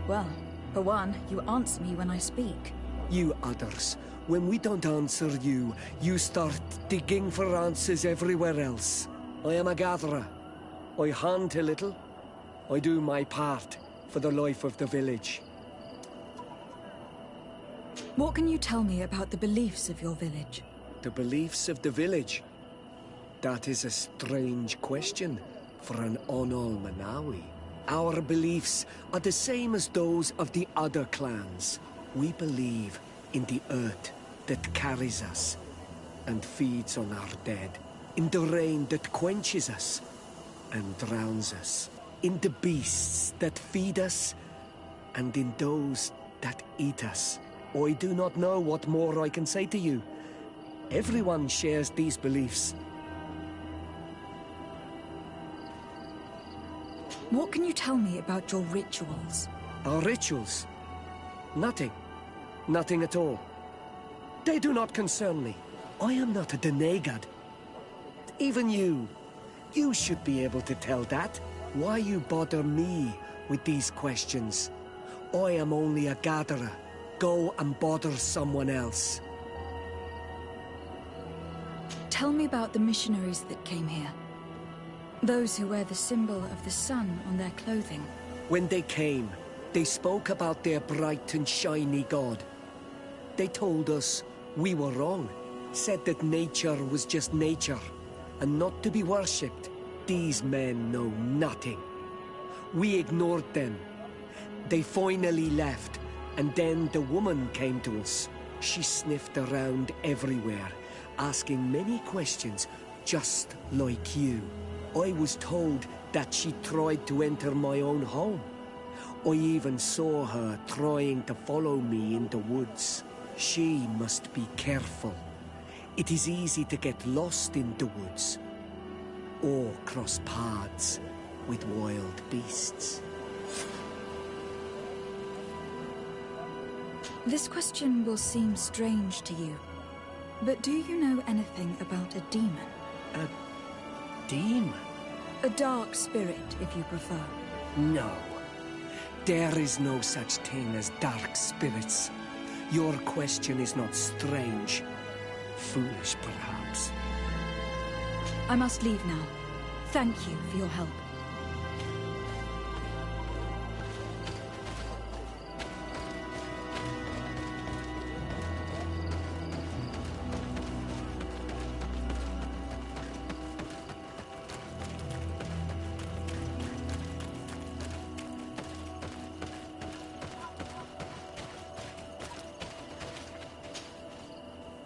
Well, for one, you answer me when I speak. You others, when we don't answer you, you start digging for answers everywhere else. I am a gatherer. I hunt a little. I do my part for the life of the village. What can you tell me about the beliefs of your village? The beliefs of the village? That is a strange question for an Anal-Manawi. Our beliefs are the same as those of the other clans. We believe in the earth that carries us and feeds on our dead, in the rain that quenches us and drowns us, in the beasts that feed us and in those that eat us. I do not know what more I can say to you. Everyone shares these beliefs. What can you tell me about your rituals? Our rituals? Nothing. Nothing at all. They do not concern me. I am not a Denegad. Even you. You should be able to tell that. Why you bother me with these questions? I am only a gatherer. Go and bother someone else. Tell me about the missionaries that came here. Those who wear the symbol of the sun on their clothing. When they came, they spoke about their bright and shiny god. They told us we were wrong, said that nature was just nature, and not to be worshipped. These men know nothing. We ignored them. They finally left, and then the woman came to us. She sniffed around everywhere, asking many questions, just like you. I was told that she tried to enter my own home. I even saw her trying to follow me in the woods. She must be careful. It is easy to get lost in the woods, or cross paths with wild beasts. This question will seem strange to you, but do you know anything about a demon? A demon? A dark spirit, if you prefer. No. There is no such thing as dark spirits. Your question is not strange. Foolish, perhaps. I must leave now. Thank you for your help.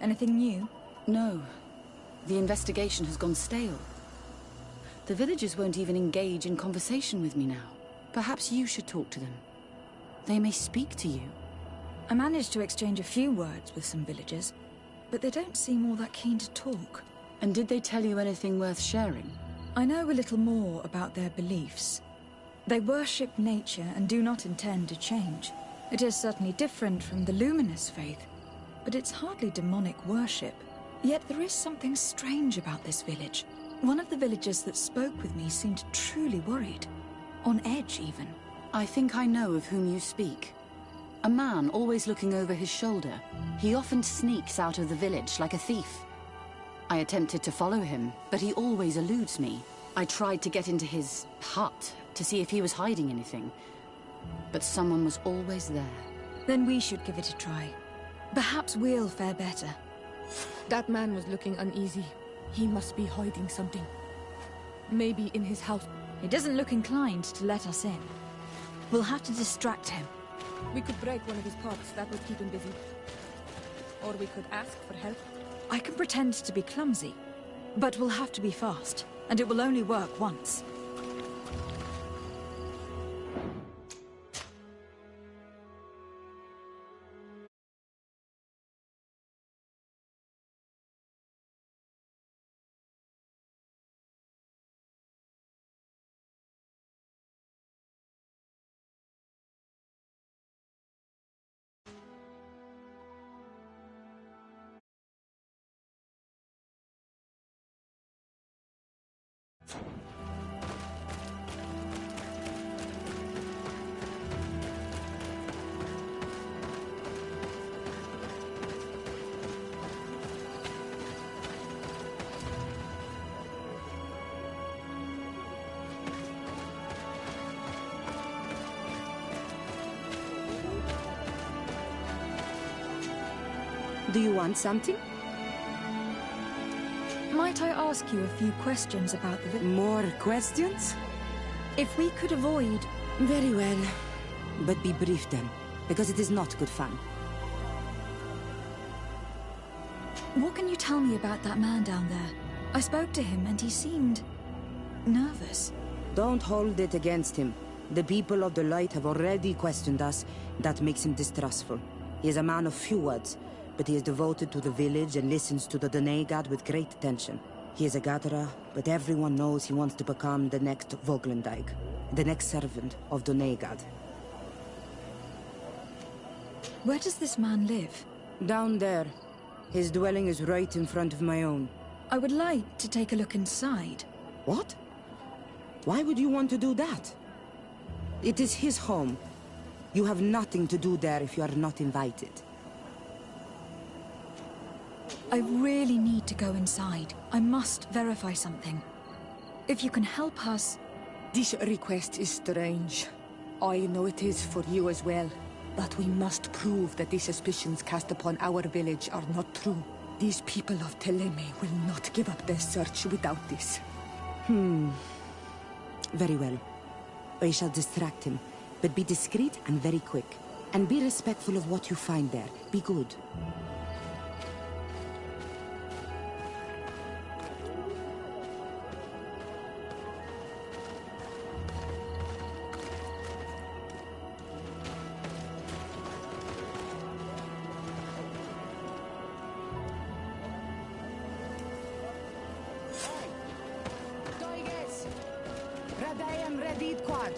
Anything new? No. The investigation has gone stale. The villagers won't even engage in conversation with me now. Perhaps you should talk to them. They may speak to you. I managed to exchange a few words with some villagers, but they don't seem all that keen to talk. And did they tell you anything worth sharing? I know a little more about their beliefs. They worship nature and do not intend to change. It is certainly different from the luminous faith, but it's hardly demonic worship. Yet there is something strange about this village. One of the villagers that spoke with me seemed truly worried. On edge, even. I think I know of whom you speak. A man always looking over his shoulder. He often sneaks out of the village like a thief. I attempted to follow him, but he always eludes me. I tried to get into his hut to see if he was hiding anything, but someone was always there. Then we should give it a try. Perhaps we'll fare better. That man was looking uneasy. He must be hiding something. Maybe in his house. He doesn't look inclined to let us in. We'll have to distract him. We could break one of his pots. That would keep him busy. Or we could ask for help. I can pretend to be clumsy, but we'll have to be fast, and it will only work once. Do you want something? Might I ask you a few questions about the More questions? If we could avoid... Very well. But be brief then, because it is not good fun. What can you tell me about that man down there? I spoke to him and he seemed... nervous. Don't hold it against him. The people of the light have already questioned us. That makes him distrustful. He is a man of few words, but he is devoted to the village and listens to the Donegad with great attention. He is a gatherer, but everyone knows he wants to become the next Voglendyke, the next servant of Donegad. Where does this man live? Down there. His dwelling is right in front of my own. I would like to take a look inside. What? Why would you want to do that? It is his home. You have nothing to do there if you are not invited. I really need to go inside. I must verify something. If you can help us... This request is strange. I know it is for you as well. But we must prove that the suspicions cast upon our village are not true. These people of Teleme will not give up their search without this. Very well. I shall distract him, but be discreet and very quick. And be respectful of what you find there. Be good. Hadid Quad.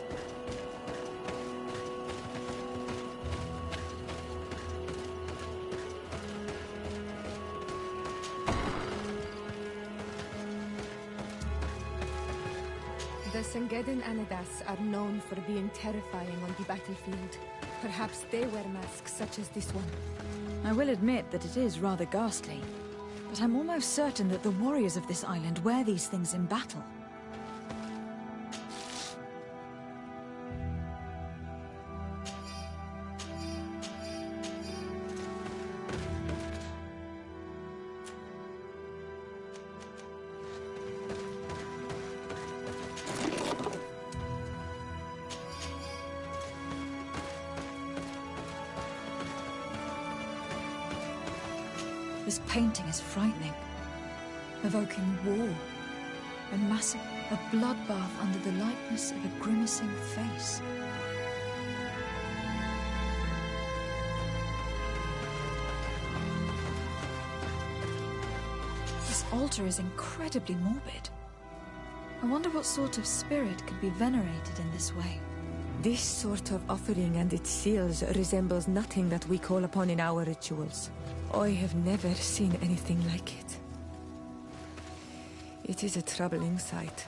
The Sengedin Anadas are known for being terrifying on the battlefield. Perhaps they wear masks such as this one. I will admit that it is rather ghastly, but I'm almost certain that the warriors of this island wear these things in battle. This painting is frightening, evoking war, a massive, a bloodbath under the likeness of a grimacing face. This altar is incredibly morbid. I wonder what sort of spirit could be venerated in this way. This sort of offering and its seals resembles nothing that we call upon in our rituals. I have never seen anything like it. It is a troubling sight.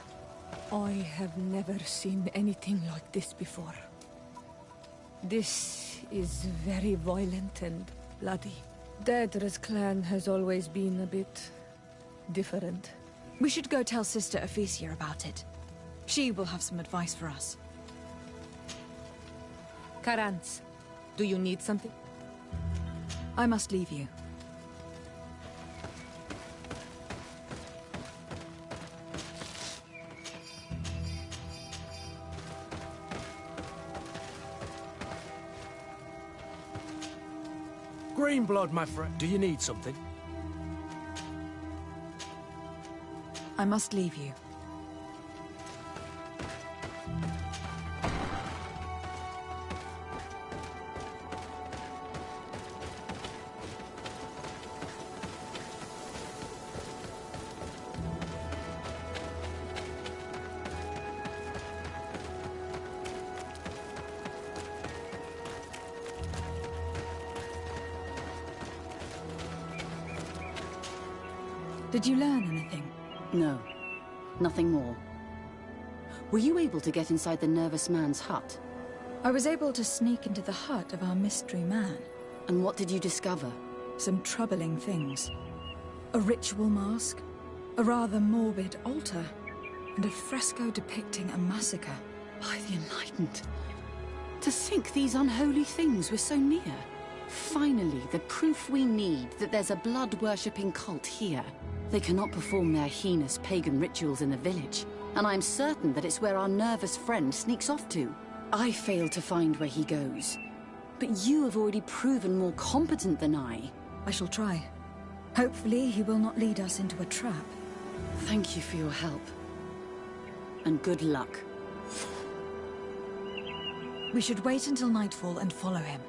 I have never seen anything like this before. This is very violent and bloody. Daedra's clan has always been a bit different. We should go tell Sister Ephesia about it. She will have some advice for us. Karantz, do you need something? I must leave you. Greenblood, my friend. Do you need something? I must leave you. Did you learn anything? No. Nothing more. Were you able to get inside the nervous man's hut? I was able to sneak into the hut of our mystery man. And what did you discover? Some troubling things. A ritual mask, a rather morbid altar, and a fresco depicting a massacre. By the Enlightened. To think these unholy things were so near. Finally, the proof we need that there's a blood-worshipping cult here. They cannot perform their heinous pagan rituals in the village, and I'm certain that it's where our nervous friend sneaks off to. I failed to find where he goes. But you have already proven more competent than I. I shall try. Hopefully he will not lead us into a trap. Thank you for your help. And good luck. We should wait until nightfall and follow him.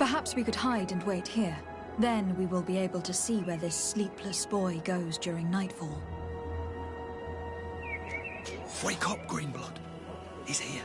Perhaps we could hide and wait here. Then we will be able to see where this sleepless boy goes during nightfall. Wake up, Greenblood. He's here.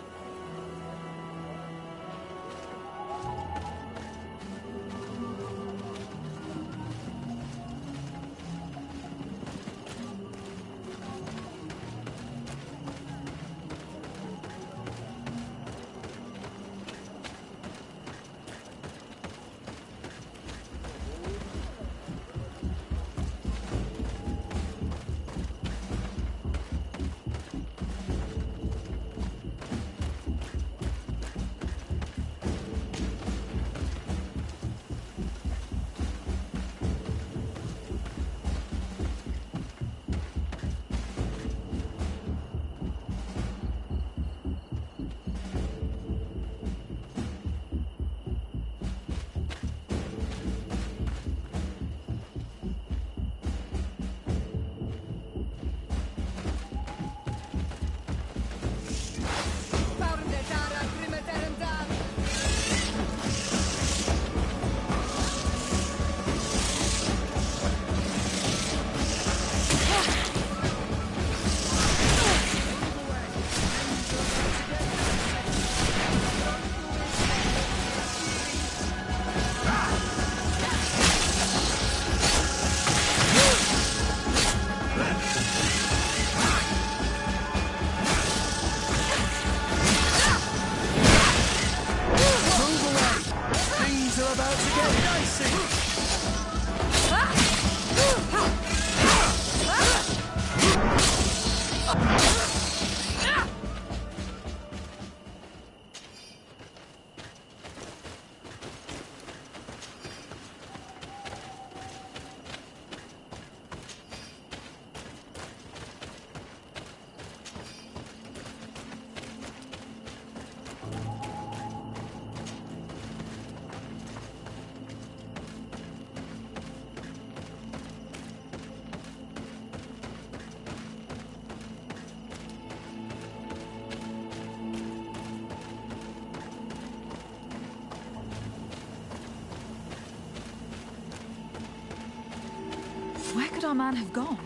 Where could our man have gone?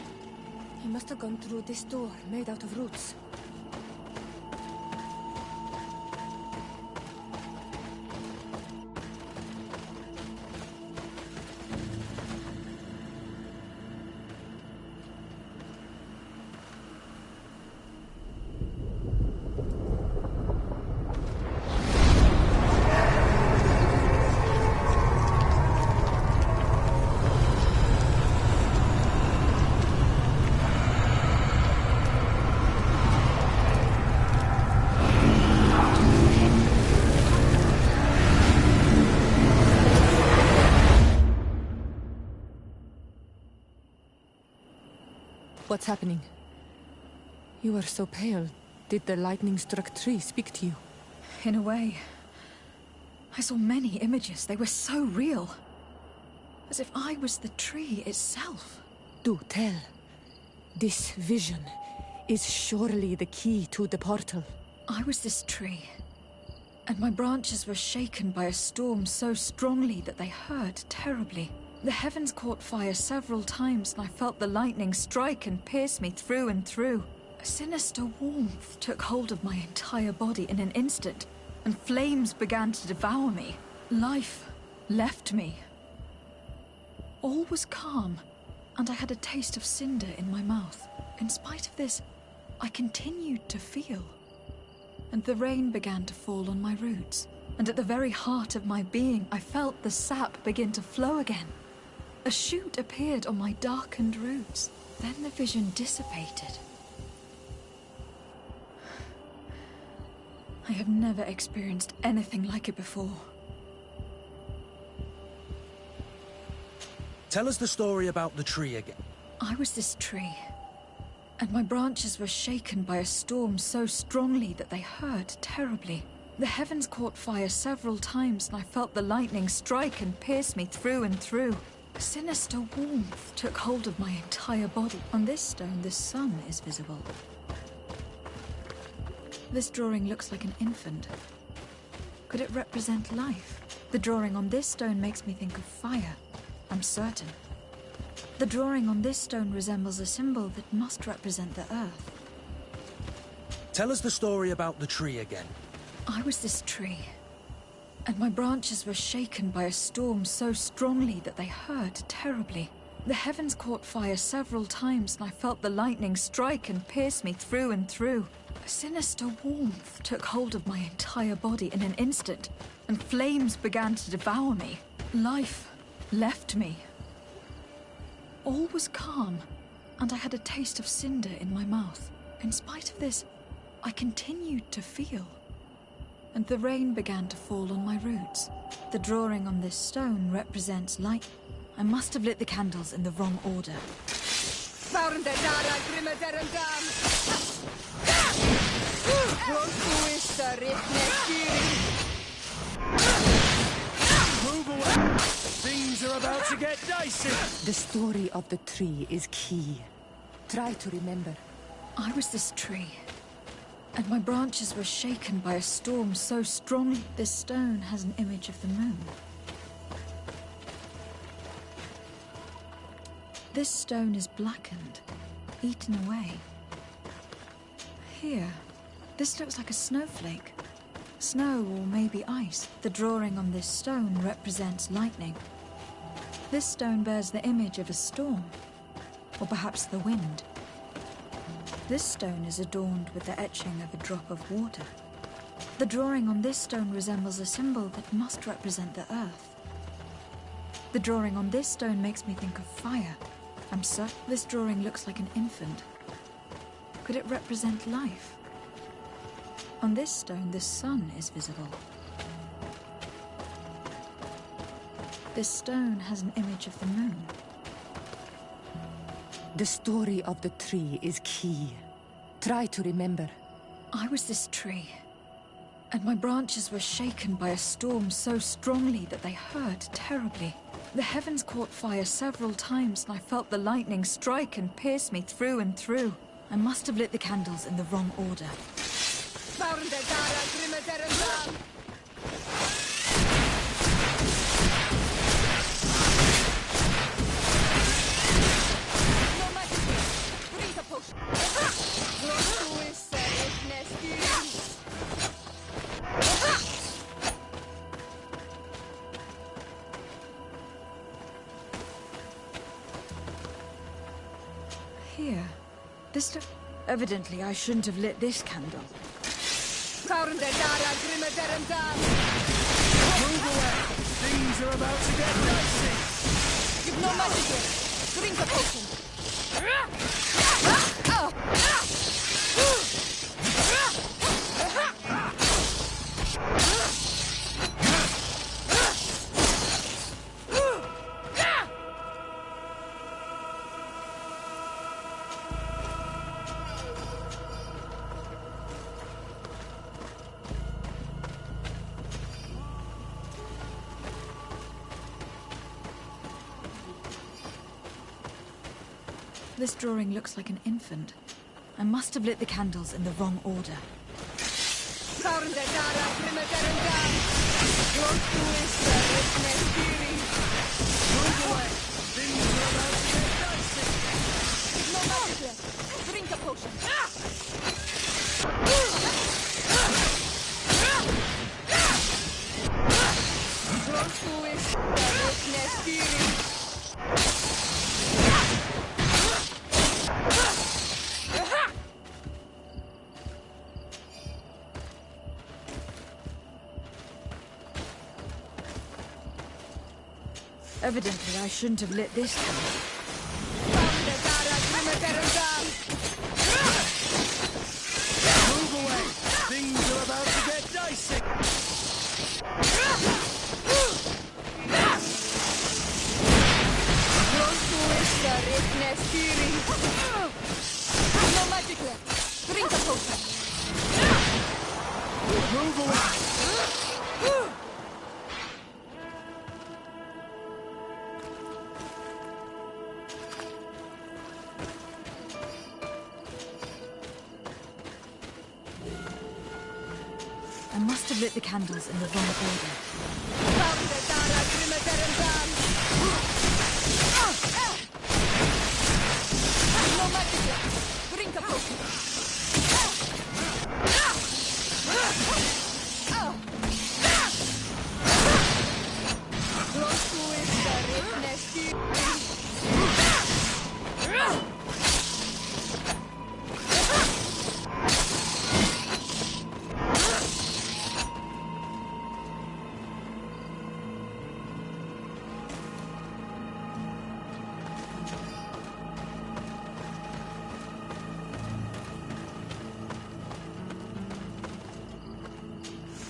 He must have gone through this door, made out of roots. What's happening? You are so pale. Did the lightning-struck tree speak to you? In a way. I saw many images. They were so real. As if I was the tree itself. Do tell. This vision is surely the key to the portal. I was this tree. And my branches were shaken by a storm so strongly that they hurt terribly. The heavens caught fire several times, and I felt the lightning strike and pierce me through and through. A sinister warmth took hold of my entire body in an instant, and flames began to devour me. Life left me. All was calm, and I had a taste of cinder in my mouth. In spite of this, I continued to feel. And the rain began to fall on my roots, and at the very heart of my being, I felt the sap begin to flow again. A shoot appeared on my darkened roots. Then the vision dissipated. I have never experienced anything like it before. Tell us the story about the tree again. I was this tree, and my branches were shaken by a storm so strongly that they hurt terribly. The heavens caught fire several times, and I felt the lightning strike and pierce me through and through. A sinister warmth took hold of my entire body. On this stone, the sun is visible. This drawing looks like an infant. Could it represent life? The drawing on this stone makes me think of fire. I'm certain. The drawing on this stone resembles a symbol that must represent the earth. Tell us the story about the tree again. I was this tree, and my branches were shaken by a storm so strongly that they hurt terribly. The heavens caught fire several times, and I felt the lightning strike and pierce me through and through. A sinister warmth took hold of my entire body in an instant, and flames began to devour me. Life left me. All was calm, and I had a taste of cinder in my mouth. In spite of this, I continued to feel. And the rain began to fall on my roots. The drawing on this stone represents light. I must have lit the candles in the wrong order. Move away! Things are about to get dicey! The story of the tree is key. Try to remember. I was this tree, and my branches were shaken by a storm so strongly. This stone has an image of the moon. This stone is blackened, eaten away. Here, this looks like a snowflake. Snow or maybe ice. The drawing on this stone represents lightning. This stone bears the image of a storm, or perhaps the wind. This stone is adorned with the etching of a drop of water. The drawing on this stone resembles a symbol that must represent the earth. The drawing on this stone makes me think of fire. I'm certain this drawing looks like an infant. Could it represent life? On this stone, the sun is visible. This stone has an image of the moon. The story of the tree is key. Try to remember. I was this tree, and my branches were shaken by a storm so strongly that they hurt terribly. The heavens caught fire several times, and I felt the lightning strike and pierce me through and through. I must have lit the candles in the wrong order. Here. This look... Evidently, I shouldn't have lit this candle. Move away! Things are about to get dicey! You've no magic here. Drink a potion. This drawing looks like an infant. I must have lit the candles in the wrong order. Move away! Things are about to get dicey! No magic left. Drink a potion. Evidently, I shouldn't have lit this candle. Move away! Things are about to get dicey! No magic left. Drink a potion. Move away! have lit the candles in the wrong order. No magic yet. Drink a potion.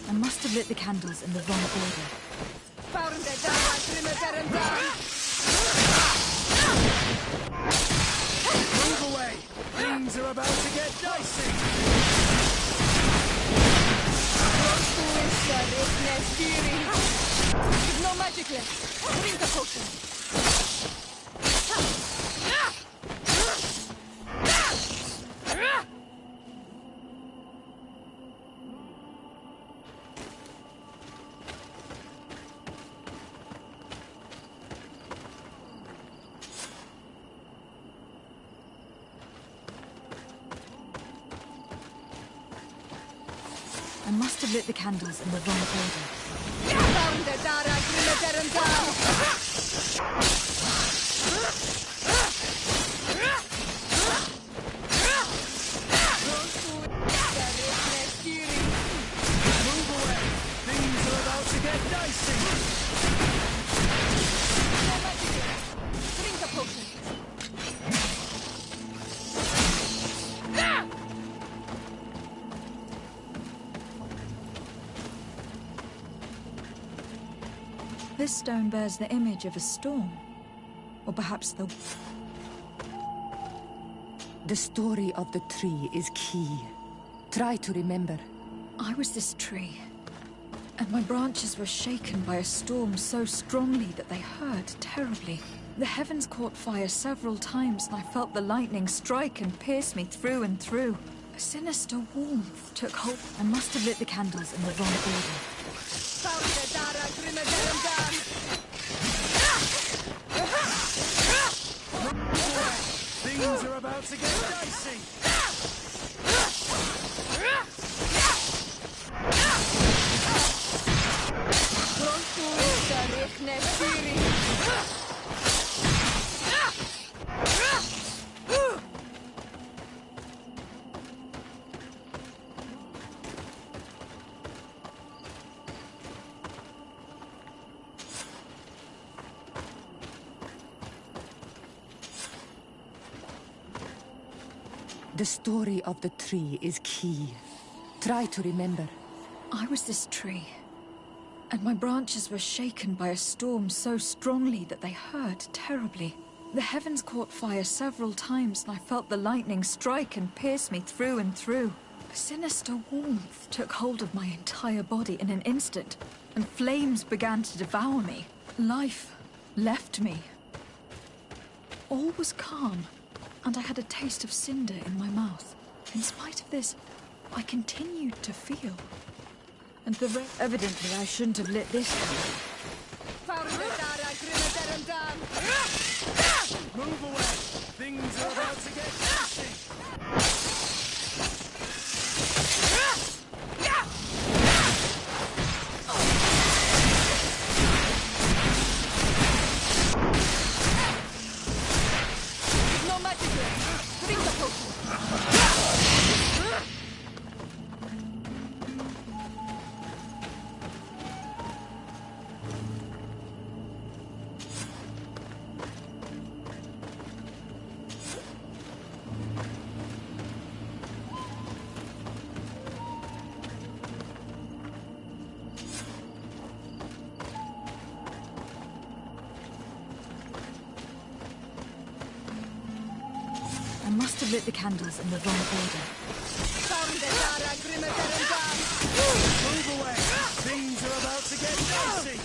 I must have lit the candles in the wrong order. Move away! Things are about to get dicey! No magic left. Drink a potion. I must have lit the candles in the wrong order. Move away! Things are about to get dicey! Drink a potion. This stone bears the image of a storm. Or perhaps the... The story of the tree is key. Try to remember. I was this tree, and my branches were shaken by a storm so strongly that they hurt terribly. The heavens caught fire several times, and I felt the lightning strike and pierce me through and through. A sinister warmth took hold. I must have lit the candles in the wrong order. Things are about to get dicey! The story of the tree is key. Try to remember. I was this tree, and my branches were shaken by a storm so strongly that they hurt terribly. The heavens caught fire several times, and I felt the lightning strike and pierce me through and through. A sinister warmth took hold of my entire body in an instant, and flames began to devour me. Life left me. All was calm, and I had a taste of cinder in my mouth. In spite of this, I continued to feel. And evidently I shouldn't have lit this candle. Move away! Things are about to get dicey! No magic left. Drink a potion. I must have lit the candles in the wrong order. Move away! Things are about to get dicey!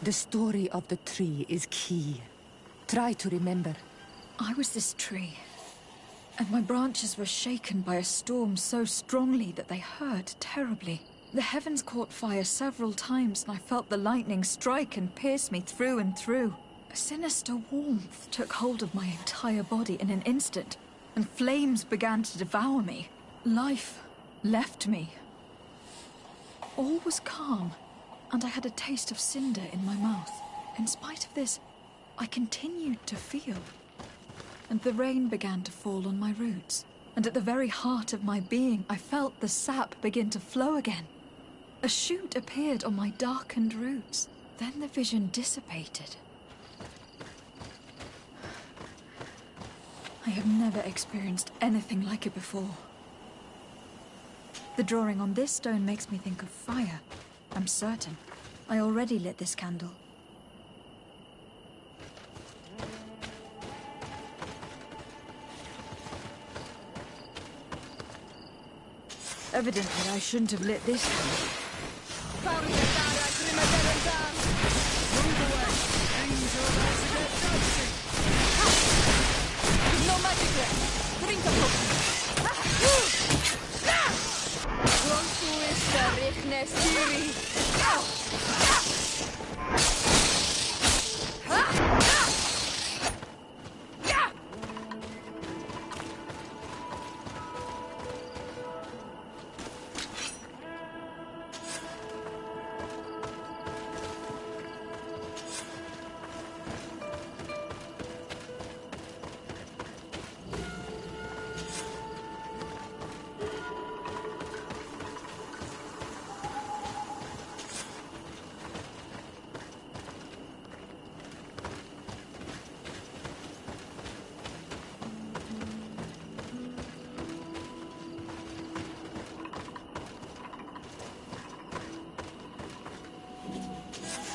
The story of the tree is key. Try to remember. I was this tree, and my branches were shaken by a storm so strongly that they hurt terribly. The heavens caught fire several times, and I felt the lightning strike and pierce me through and through. A sinister warmth took hold of my entire body in an instant, and flames began to devour me. Life left me. All was calm, and I had a taste of cinder in my mouth. In spite of this, I continued to feel. And the rain began to fall on my roots, and at the very heart of my being, I felt the sap begin to flow again. A shoot appeared on my darkened roots. Then the vision dissipated. I have never experienced anything like it before. The drawing on this stone makes me think of fire. I'm certain. I already lit this candle. Evidently, I shouldn't have lit this candle. Move away! Things are about to get dicey! No magic left! Drink a potion! Pronto esta rechne stiri!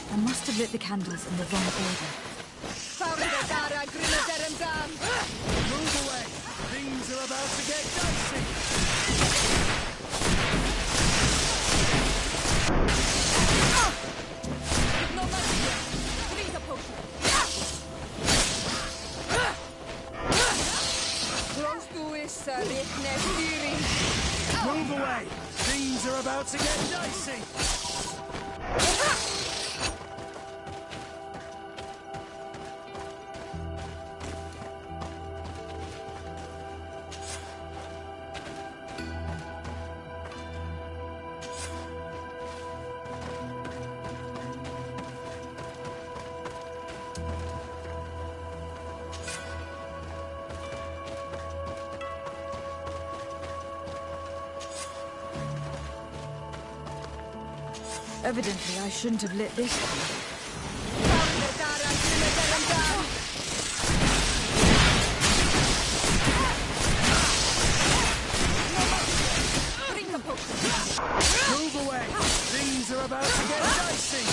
I must have lit the candles in the wrong order. Move away! Things are about to get dicey! No magic left! Drink a potion! Pronto esta rechne stiri! Move away! Things are about to get dicey! Evidently, I shouldn't have lit this candle. Move away! Things are about to get dicey!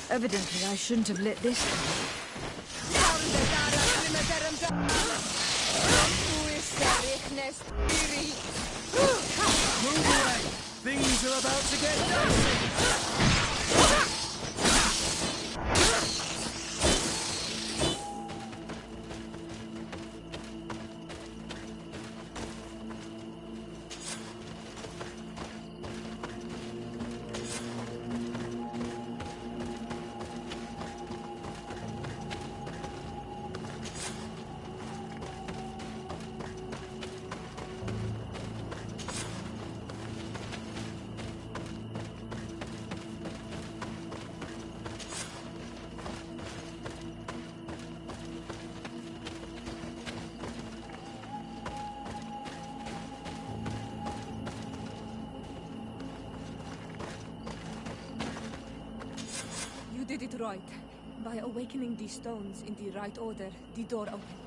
Evidently, I shouldn't have lit this time. Move away! Things are about to get dicey! You did it right. By awakening these stones in the right order, the door opened.